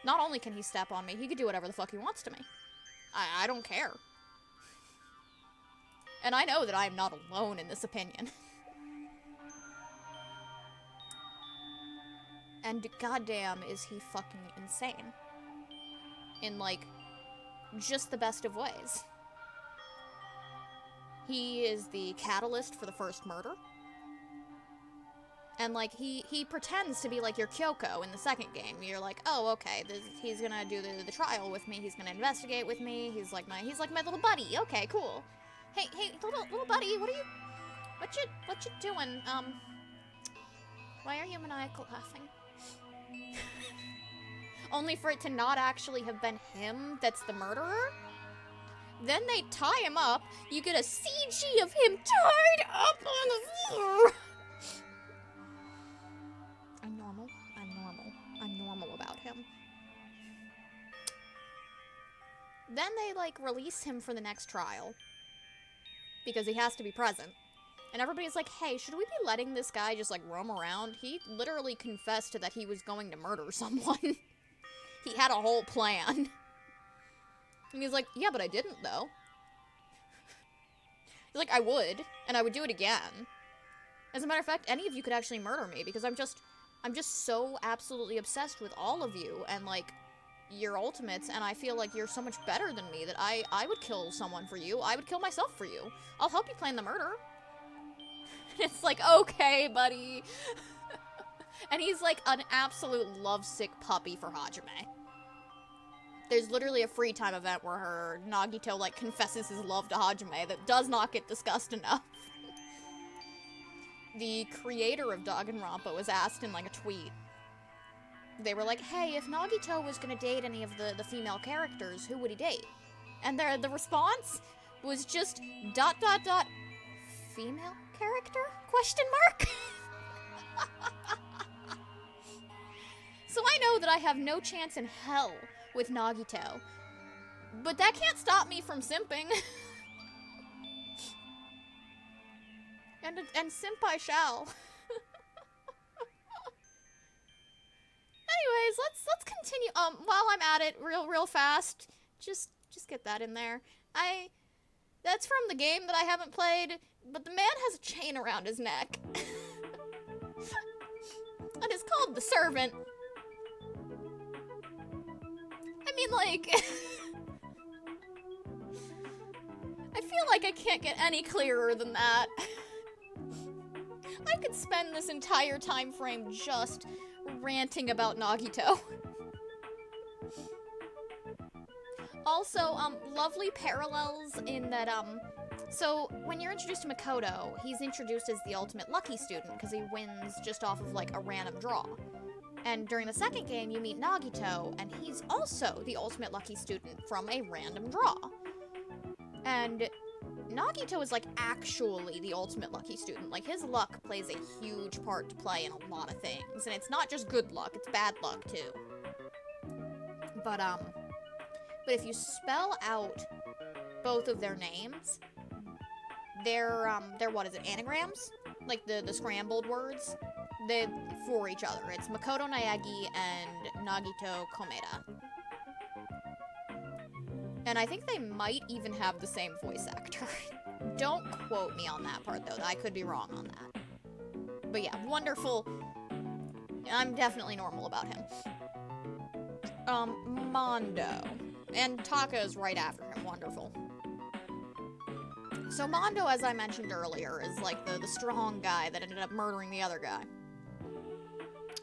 Not only can he step on me, he could do whatever the fuck he wants to me. I don't care. And I know that I am not alone in this opinion. And goddamn is he fucking insane. In, like, just the best of ways. He is the catalyst for the first murder. And, like, he pretends to be, like, your Kyoko in the second game. You're like, oh, okay, he's gonna do the trial with me, he's gonna investigate with me, he's like my little buddy, okay, cool. Hey, little buddy, what you doing? Why are you maniacal laughing? Only for it to not actually have been him that's the murderer? Then they tie him up, you get a CG of him tied up on the floor! I'm normal about him. Then they, like, release him for the next trial. Because he has to be present. And everybody's like, hey, should we be letting this guy just, like, roam around? He literally confessed that he was going to murder someone. He had a whole plan. And he's like, yeah, but I didn't, though. He's like, I would, and I would do it again. As a matter of fact, any of you could actually murder me, because I'm just so absolutely obsessed with all of you, and, like, your ultimates, and I feel like you're so much better than me that I would kill someone for you. I would kill myself for you. I'll help you plan the murder. It's like, okay, buddy. And he's like an absolute lovesick puppy for Hajime. There's literally a free time event where Nagito, like, confesses his love to Hajime that does not get discussed enough. The creator of Danganronpa was asked in, like, a tweet. They were like, hey, if Nagito was gonna date any of the female characters, who would he date? And the response was just ... female character? Question mark? So I know that I have no chance in hell with Nagito. But that can't stop me from simping. And simp I shall. Anyways, let's continue. While I'm at it, real fast, just get that in there. That's from the game that I haven't played, but the man has a chain around his neck. And it's called the Servant. I mean, like, I feel like I can't get any clearer than that. I could spend this entire time frame just ranting about Nagito. Also, lovely parallels in that, so when you're introduced to Makoto, he's introduced as the ultimate lucky student because he wins just off of, like, a random draw. And during the second game, you meet Nagito, and he's also the ultimate lucky student from a random draw. And Nagito is, like, actually the ultimate lucky student. Like, his luck plays a huge part to play in a lot of things. And it's not just good luck, it's bad luck, too. But if you spell out both of their names, they're what is it, anagrams? Like, the scrambled words? They for each other. It's Makoto Naegi and Nagito Komeda. And I think they might even have the same voice actor. Don't quote me on that part, though. I could be wrong on that. But yeah, wonderful. I'm definitely normal about him. Mondo. And Taka is right after him. Wonderful. So Mondo, as I mentioned earlier, is like the strong guy that ended up murdering the other guy.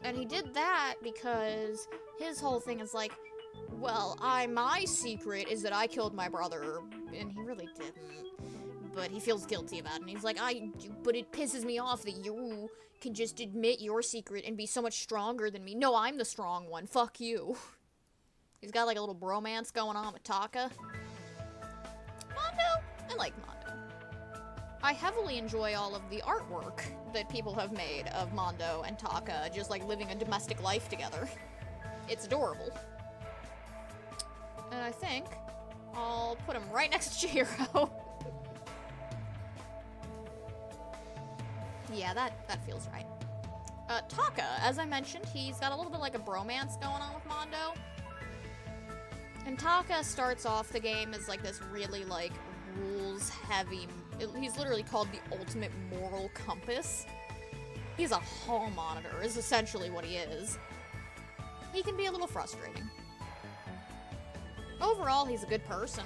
And he did that because his whole thing is like, well, my secret is that I killed my brother, and he really didn't, but he feels guilty about it, and he's like, but it pisses me off that you can just admit your secret and be so much stronger than me. No, I'm the strong one, fuck you. He's got like a little bromance going on with Taka. Mondo? I like Mondo. I heavily enjoy all of the artwork that people have made of Mondo and Taka just like living a domestic life together. It's adorable. And I think I'll put him right next to Chihiro. Yeah, that feels right. Taka, as I mentioned, he's got a little bit like a bromance going on with Mondo. And Taka starts off the game as like this really like rules-heavy, he's literally called the ultimate moral compass. He's a hall monitor, is essentially what he is. He can be a little frustrating. Overall, he's a good person.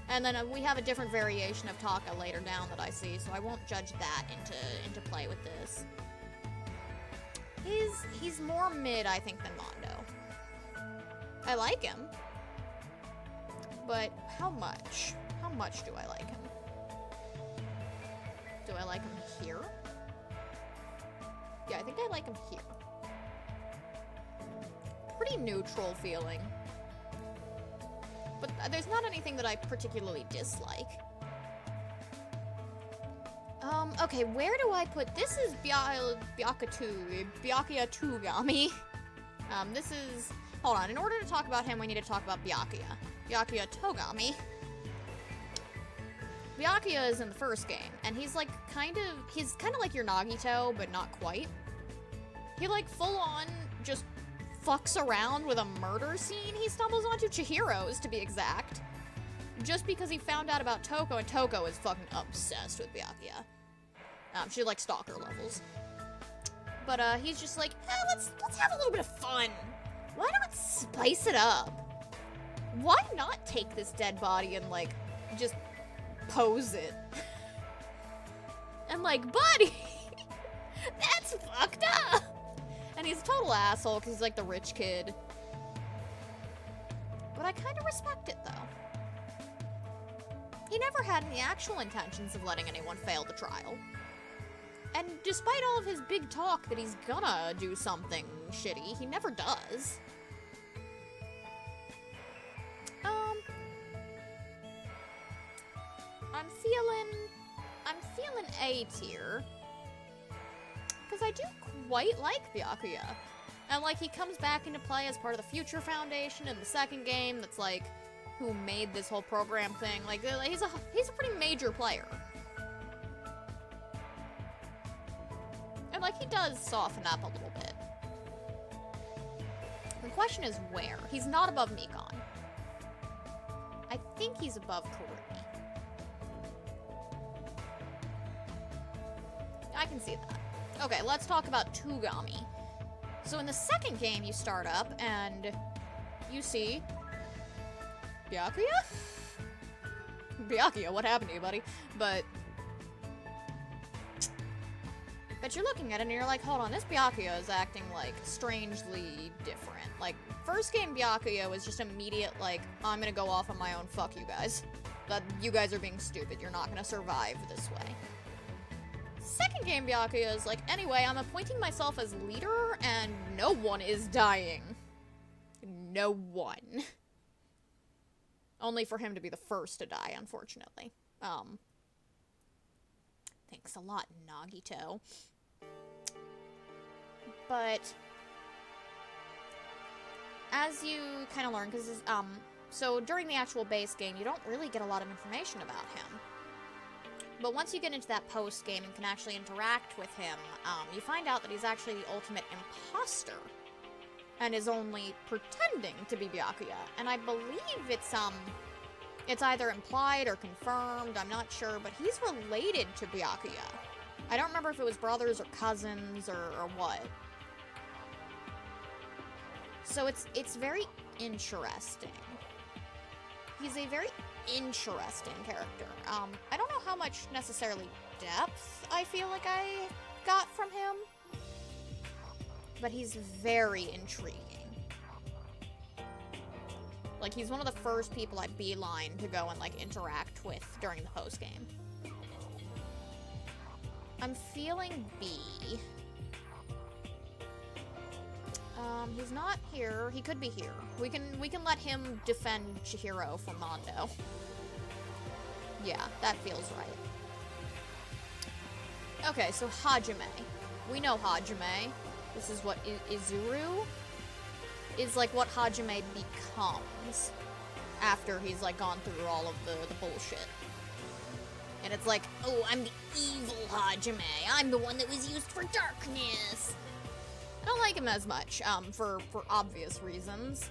And then we have a different variation of Taka later down that I see, so I won't judge that into play with this. He's more mid, I think, than Mondo. I like him. But how much? How much do I like him? Do I like him here? Yeah, I think I like him here. Pretty neutral feeling. But there's not anything that I particularly dislike. Okay, where do I put... This is Byakuya Tugami. This is... Hold on, in order to talk about him, we need to talk about Byakuya. Byakuya Togami. Byakuya is in the first game, and he's kind of like your Nagito, but not quite. He full on just fucks around with a murder scene he stumbles onto, Chihiro's to be exact, just because he found out about Toko, and Toko is fucking obsessed with Byakuya. She stalker levels. But he's just let's have a little bit of fun. Why not spice it up? Why not take this dead body and just pose it? And buddy, that's fucked up. And he's a total asshole because he's the rich kid. But I kind of respect it though. He never had any actual intentions of letting anyone fail the trial. And despite all of his big talk that he's gonna do something shitty, he never does. I'm feeling A tier. Because I do quite like Byakuya. And he comes back into play as part of the Future Foundation in the second game that's who made this whole program thing. He's a pretty major player. And he does soften up a little bit. The question is where? He's not above Mikon. I think he's above Karumi. I can see that. Okay, let's talk about Tugami. So in the second game, you start up and you see Byakuya? Byakuya, what happened to you, buddy? But you're looking at it and you're hold on, this Byakuya is acting strangely different. First game Byakuya was just immediate I'm gonna go off on my own, fuck you guys. That you guys are being stupid, you're not gonna survive this way. Second game Byakuya is anyway, I'm appointing myself as leader and no one is dying. No one. Only for him to be the first to die, unfortunately. Thanks a lot, Nagito. But as you kind of learn, because so during the actual base game, you don't really get a lot of information about him. But once you get into that post game and can actually interact with him, you find out that he's actually the ultimate imposter and is only pretending to be Byakuya. And I believe it's either implied or confirmed, I'm not sure, but he's related to Byakuya. I don't remember if it was brothers or cousins or what. So it's very interesting. He's a very interesting character. I don't know how much necessarily depth I feel like I got from him, but he's very intriguing. He's one of the first people I beeline to go and interact with during the post game. I'm feeling B. He's not here. He could be here. We can let him defend Chihiro from Mondo. Yeah, that feels right. Okay, so Hajime. We know Hajime. This is what Izuru is what Hajime becomes after he's gone through all of the bullshit. And it's oh, I'm the evil Hajime. I'm the one that was used for darkness. I don't like him as much, for obvious reasons.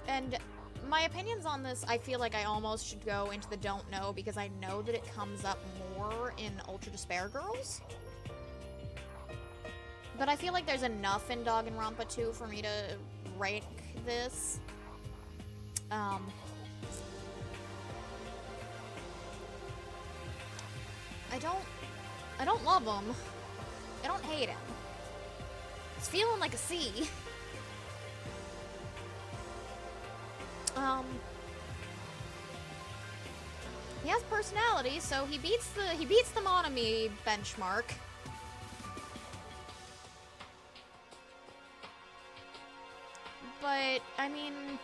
And my opinions on this, I feel like I almost should go into the don't know, because I know that it comes up more in Ultra Despair Girls. But I feel like there's enough in Danganronpa 2 for me to rank this. I don't love him. I don't hate him. It's feeling like a C. He has personality, so he beats the Monami benchmark. But I mean,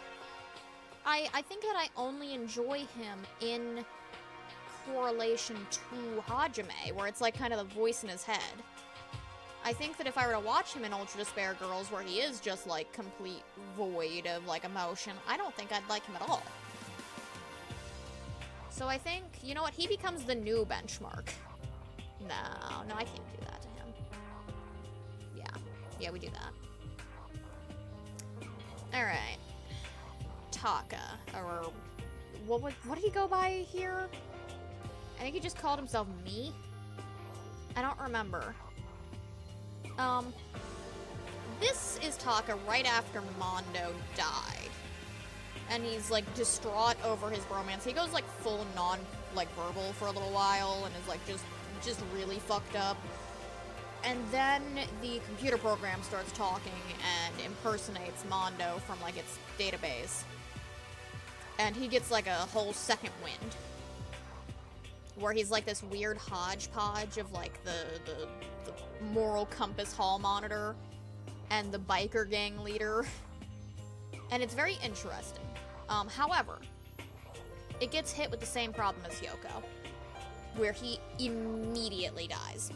I think that I only enjoy him in correlation to Hajime, where it's kind of the voice in his head. I think that if I were to watch him in Ultra Despair Girls, where he is just complete void of emotion, I don't think I'd like him at all. So I think, you know what, he becomes the new benchmark. No, I can't do that to him. Yeah, we do that. Alright. Taka, or what did he go by here? I think he just called himself Me. I don't remember. This is Taka right after Mondo died. And he's, like, distraught over his bromance. He goes, like, full verbal for a little while and is, like, just really fucked up. And then the computer program starts talking and impersonates Mondo from, like, its database. And he gets, like, a whole second wind. Where he's, like, this weird hodgepodge of, like, the moral compass hall monitor and the biker gang leader. And it's very interesting. However, it gets hit with the same problem as Hyoko, where he immediately dies.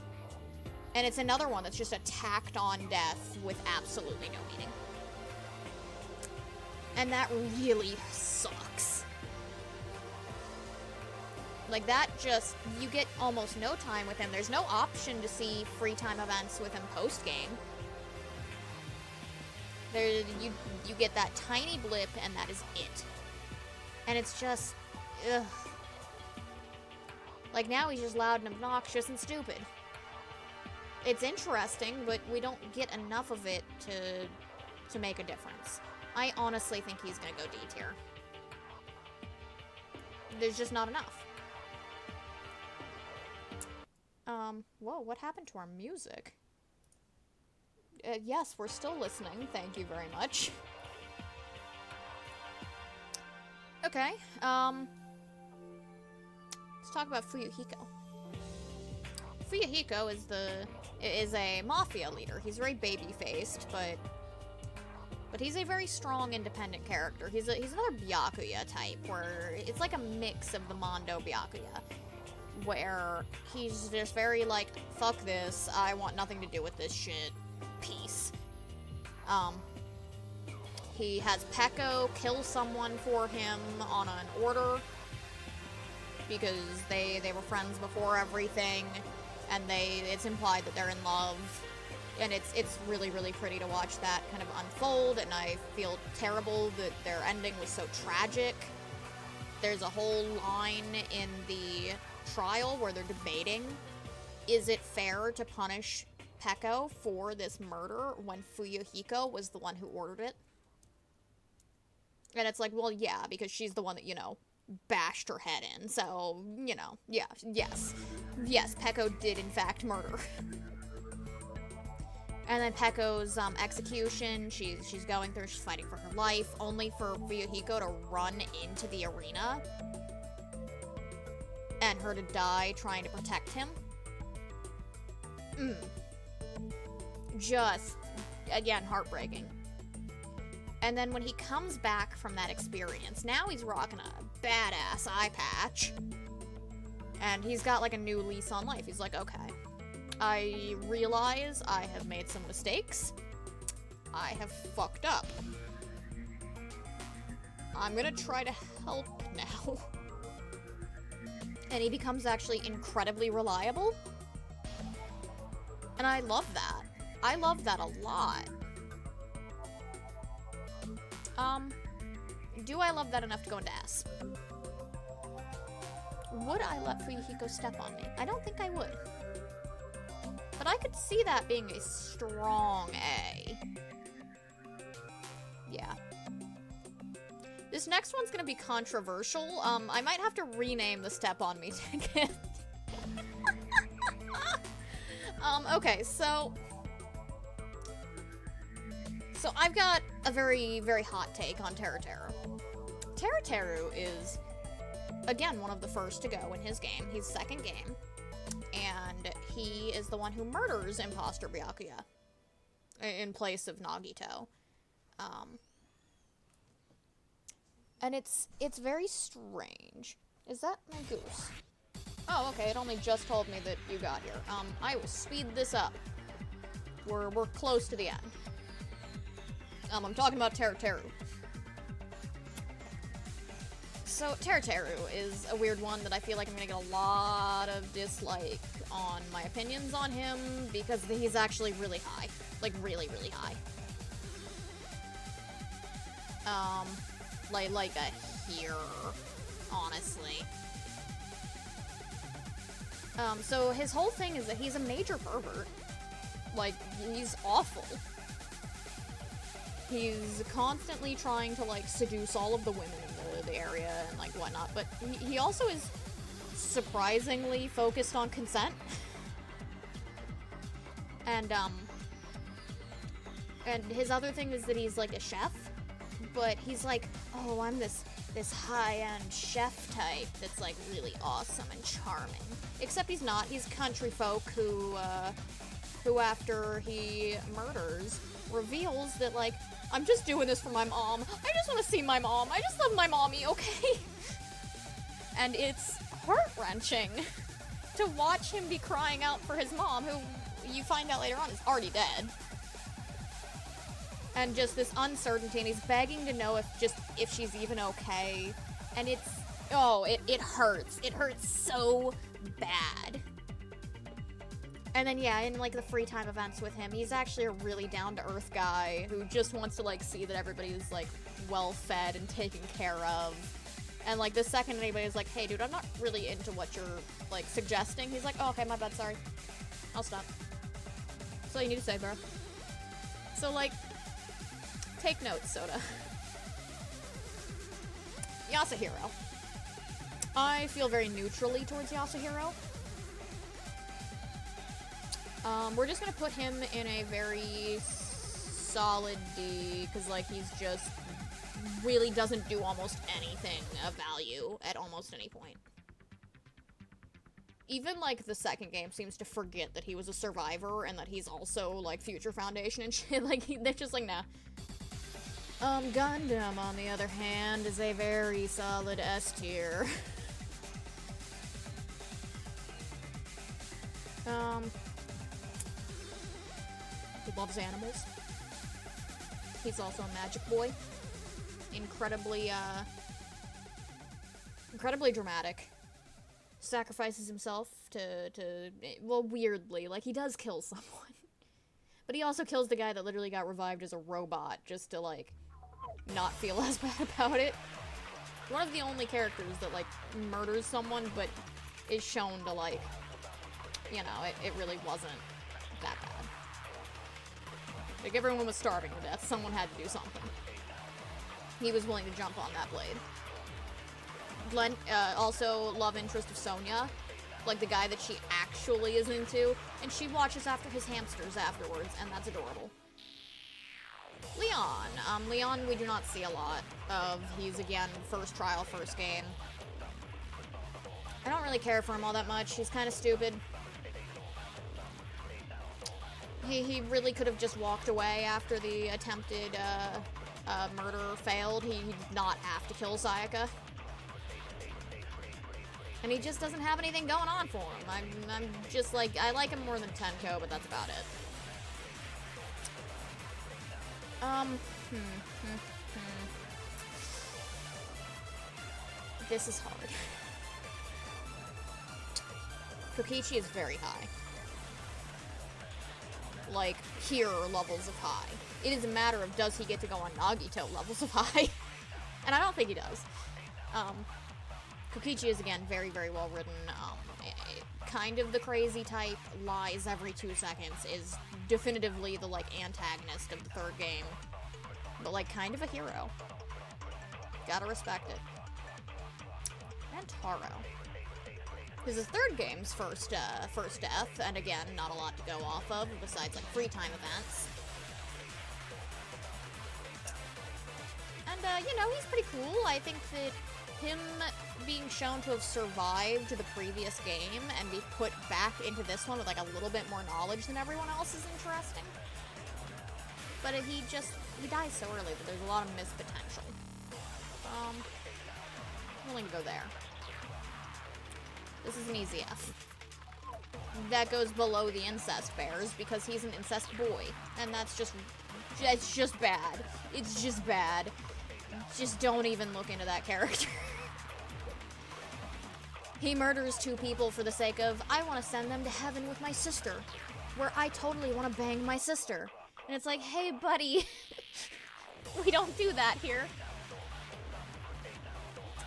And it's another one that's just a tacked on death with absolutely no meaning. And that really sucks. Like, that just, you get almost no time with him. There's no option to see free time events with him post-game. You get that tiny blip, and that is it. And it's just, ugh. Like, now he's just loud and obnoxious and stupid. It's interesting, but we don't get enough of it to make a difference. I honestly think he's gonna go D tier. There's just not enough. Whoa, what happened to our music? Yes, we're still listening. Thank you very much. Okay, let's talk about Fuyuhiko. Fuyuhiko is a mafia leader. He's very baby-faced, but he's a very strong, independent character. He's another Byakuya type, where it's like a mix of the Mondo Byakuya, where he's just very like, fuck this, I want nothing to do with this shit, peace. He has Peko kill someone for him on an order, because they were friends before everything, and it's implied that they're in love. And it's really, really pretty to watch that kind of unfold, and I feel terrible that their ending was so tragic. There's a whole line in the trial where they're debating, is it fair to punish Peko for this murder when Fuyuhiko was the one who ordered it? And it's like, well, yeah, because she's the one that, bashed her head in, so, yeah, yes, Peko did in fact murder. And then Peko's execution, she's going through, she's fighting for her life, only for Fuyuhiko to run into the arena and her to die trying to protect him. Just, again, heartbreaking. And then when he comes back from that experience, now he's rocking a badass eye patch. And he's got like a new lease on life. He's like, okay, I realize I have made some mistakes. I have fucked up. I'm gonna try to help now. And he becomes actually incredibly reliable. And I love that. I love that a lot. Do I love that enough to go into S? Would I let Fuyuhiko step on me? I don't think I would. But I could see that being a strong A. Yeah. This next one's gonna be controversial. I might have to rename the Step On Me ticket. Okay, so I've got a very, very hot take on Teruteru. Teruteru is, again, one of the first to go in his game. He's second game. And he is the one who murders Imposter Byakuya in place of Nagito. And it's very strange. Is that my goose? Oh, okay, it only just told me that you got here. I will speed this up. We're close to the end. I'm talking about Teruteru. So, Teru is a weird one that I feel like I'm gonna get a lot of dislike on my opinions on him, because he's actually really high. Like, really, really high. Like a here, honestly. So his whole thing is that he's a major pervert. Like, he's awful. He's constantly trying to, like, seduce all of the women in the area and, like, whatnot, but he also is surprisingly focused on consent. And his other thing is that he's, like, a chef, but he's like, oh, I'm this high-end chef type that's, like, really awesome and charming. Except he's not. He's country folk who after he murders, reveals that, like, I'm just doing this for my mom. I just want to see my mom. I just love my mommy, okay? And it's heart-wrenching to watch him be crying out for his mom, who you find out later on is already dead. And just this uncertainty, and he's begging to know if she's even okay. And it's, oh, it hurts. It hurts so bad. And then, yeah, in, like, the free time events with him, he's actually a really down-to-earth guy who just wants to, like, see that everybody's, like, well-fed and taken care of. And, like, the second anybody's like, hey, dude, I'm not really into what you're, like, suggesting, he's like, oh, okay, my bad, sorry. I'll stop. That's all you need to say, bro. So, like, take notes, Soda. Yasuhiro. I feel very neutrally towards Yasuhiro. We're just gonna put him in a very solid D, because, like, he's just really doesn't do almost anything of value at almost any point. Even, like, the second game seems to forget that he was a survivor and that he's also, like, Future Foundation and shit. Like, they're just like, nah. Gundam, on the other hand, is a very solid S tier. He loves animals. He's also a magic boy. Incredibly dramatic. Sacrifices himself to, well, weirdly, like, he does kill someone. But he also kills the guy that literally got revived as a robot, just to, like, not feel as bad about it. One of the only characters that, like, murders someone, but is shown to, like, you know, it really wasn't that bad. Like, everyone was starving to death. Someone had to do something. He was willing to jump on that blade. Also, love interest of Sonya. Like, the guy that she actually is into. And she watches after his hamsters afterwards, and that's adorable. Leon. Leon we do not see a lot of. He's, again, first trial, first game. I don't really care for him all that much. He's kind of stupid. He really could have just walked away after the attempted murder failed. He did not have to kill Sayaka. And he just doesn't have anything going on for him. I'm just like, I like him more than Tenko, but that's about it. This is hard. Kokichi is very high. Like, hero levels of high. It is a matter of, does he get to go on Nagito levels of high? And I don't think he does. Kokichi is, again, very, very well written. Kind of the crazy type, lies every 2 seconds, is definitively the, like, antagonist of the third game. But, like, kind of a hero. Gotta respect it. And Taro. This is third game's first death, and again, not a lot to go off of, besides, like, free time events. And, you know, he's pretty cool. I think that him being shown to have survived the previous game and be put back into this one with, like, a little bit more knowledge than everyone else is interesting. But he dies so early that there's a lot of missed potential. I'm willing to go there. This is an easy F. That goes below the incest bears because he's an incest boy. And that's just, it's just bad. It's just bad. Just don't even look into that character. He murders 2 people for the sake of, I want to send them to heaven with my sister, where I totally want to bang my sister. And it's like, hey, buddy, we don't do that here.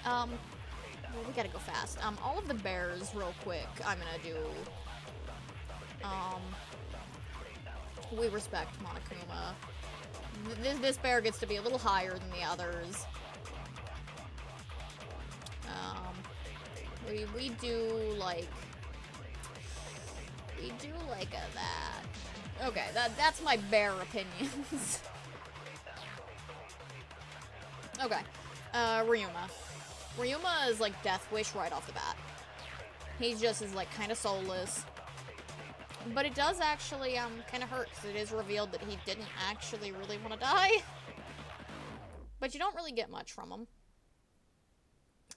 Well, we gotta go fast. All of the bears, real quick, I'm gonna do, we respect Monokuma. This bear gets to be a little higher than the others. We do like a that. Okay, that's my bear opinions. Okay, Ryuma. Ryuma is like Death Wish right off the bat. He just is like kind of soulless. But it does actually kind of hurt because it is revealed that he didn't actually really want to die. But you don't really get much from him.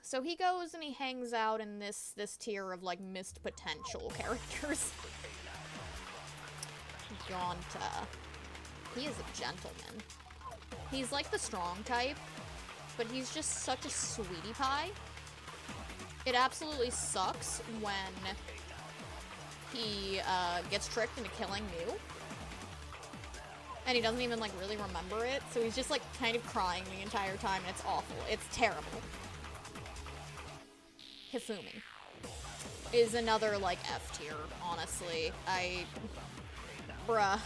So he goes and he hangs out in this tier of like missed potential characters. Gonta. He is a gentleman. He's like the strong type, but he's just such a sweetie pie. It absolutely sucks when he gets tricked into killing Mew. And he doesn't even like really remember it, so he's just like kind of crying the entire time, and it's awful. It's terrible. Hifumi is another like F tier, honestly. Bruh.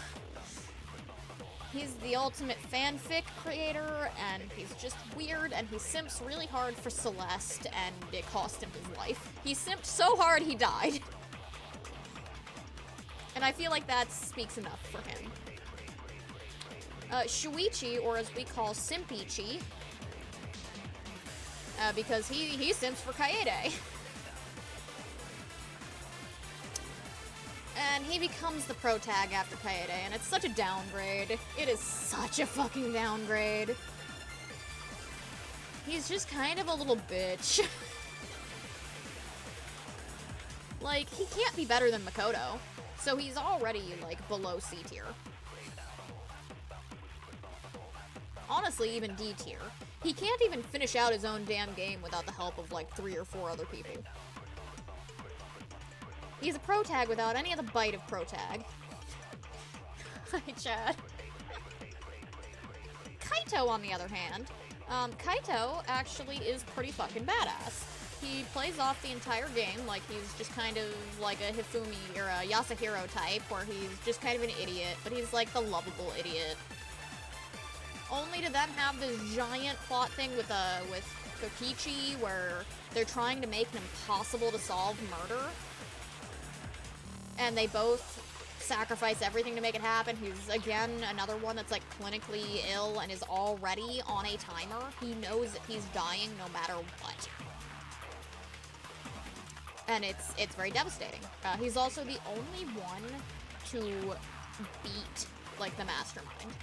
He's the ultimate fanfic creator, and he's just weird, and he simps really hard for Celeste, and it cost him his life. He simped so hard he died. And I feel like that speaks enough for him. Shuichi, or as we call Simpichi, because he simps for Kaede. And he becomes the pro tag after Kaede, and it's such a downgrade. It is such a fucking downgrade. He's just kind of a little bitch. Like, he can't be better than Makoto, so he's already, like, below C tier. Honestly, even D tier. He can't even finish out his own damn game without the help of, like, 3 or 4 other people. He's a pro tag without any of the bite of pro tag. Hi, Chad. Kaito, on the other hand, Kaito actually is pretty fucking badass. He plays off the entire game like he's just kind of like a Hifumi or a Yasuhiro type, where he's just kind of an idiot, but he's like the lovable idiot. Only to then have this giant plot thing with Kokichi, where they're trying to make an impossible to solve murder. And they both sacrifice everything to make it happen. He's, again, another one that's, like, clinically ill and is already on a timer. He knows that he's dying no matter what. And it's very devastating. He's also the only one to beat, like, the mastermind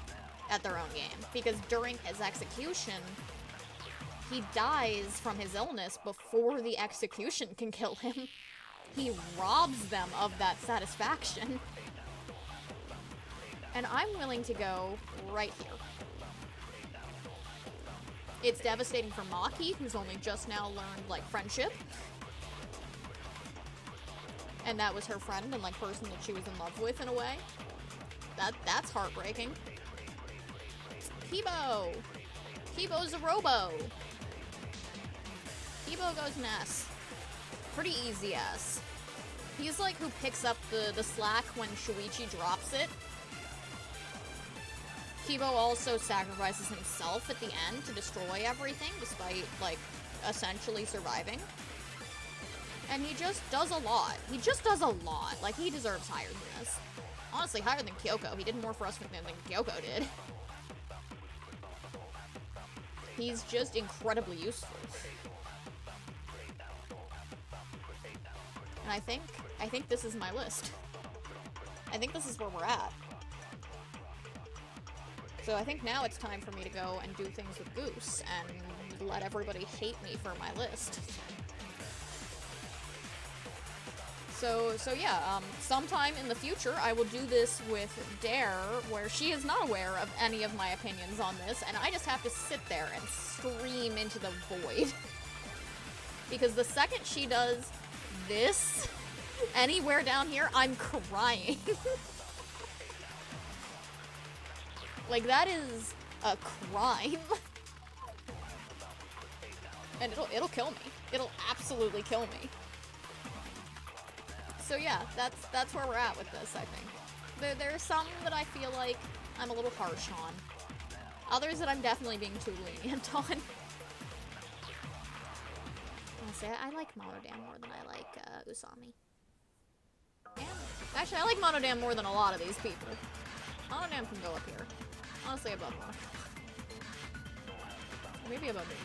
at their own game. Because during his execution, he dies from his illness before the execution can kill him. He robs them of that satisfaction. And I'm willing to go right here. It's devastating for Maki, who's only just now learned, like, friendship. And that was her friend and, like, person that she was in love with, in a way. That's heartbreaking. Kibo! Kibo's a robo! Kibo goes an S. Pretty easy S. He's like who picks up the slack when Shuichi drops it. Kibo also sacrifices himself at the end to destroy everything, despite, like, essentially surviving. And he just does a lot. He just does a lot. Like, he deserves higher than this. Honestly, higher than Kyoko. He did more for us than Kyoko did. He's just incredibly useful. And I think this is my list. I think this is where we're at. So I think now it's time for me to go and do things with Goose and let everybody hate me for my list. So yeah, sometime in the future I will do this with Dare, where she is not aware of any of my opinions on this, and I just have to sit there and scream into the void. Because the second she does this anywhere down here, I'm crying. Like, that is a crime. And it'll kill me. It'll absolutely kill me. So yeah, that's where we're at with this, I think. There are some that I feel like I'm a little harsh on. Others that I'm definitely being too lenient on. Honestly, I like Monodam more than I like Usami. Yeah. Actually, I like Monodam more than a lot of these people. Monodam can go up here. Honestly, above Monodam. Maybe above me.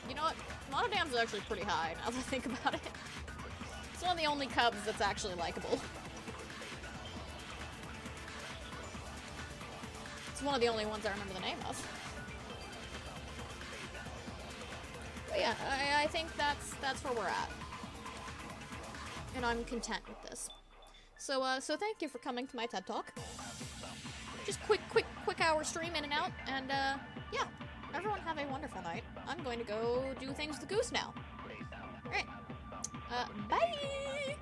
You know what? Monodam's actually pretty high, now that I think about it. It's one of the only cubs that's actually likable. It's one of the only ones I remember the name of. But yeah, I think that's where we're at. And I'm content with this. So thank you for coming to my TED Talk. Just quick hour stream in and out, and yeah. Everyone have a wonderful night. I'm going to go do things with the goose now. Alright. Bye!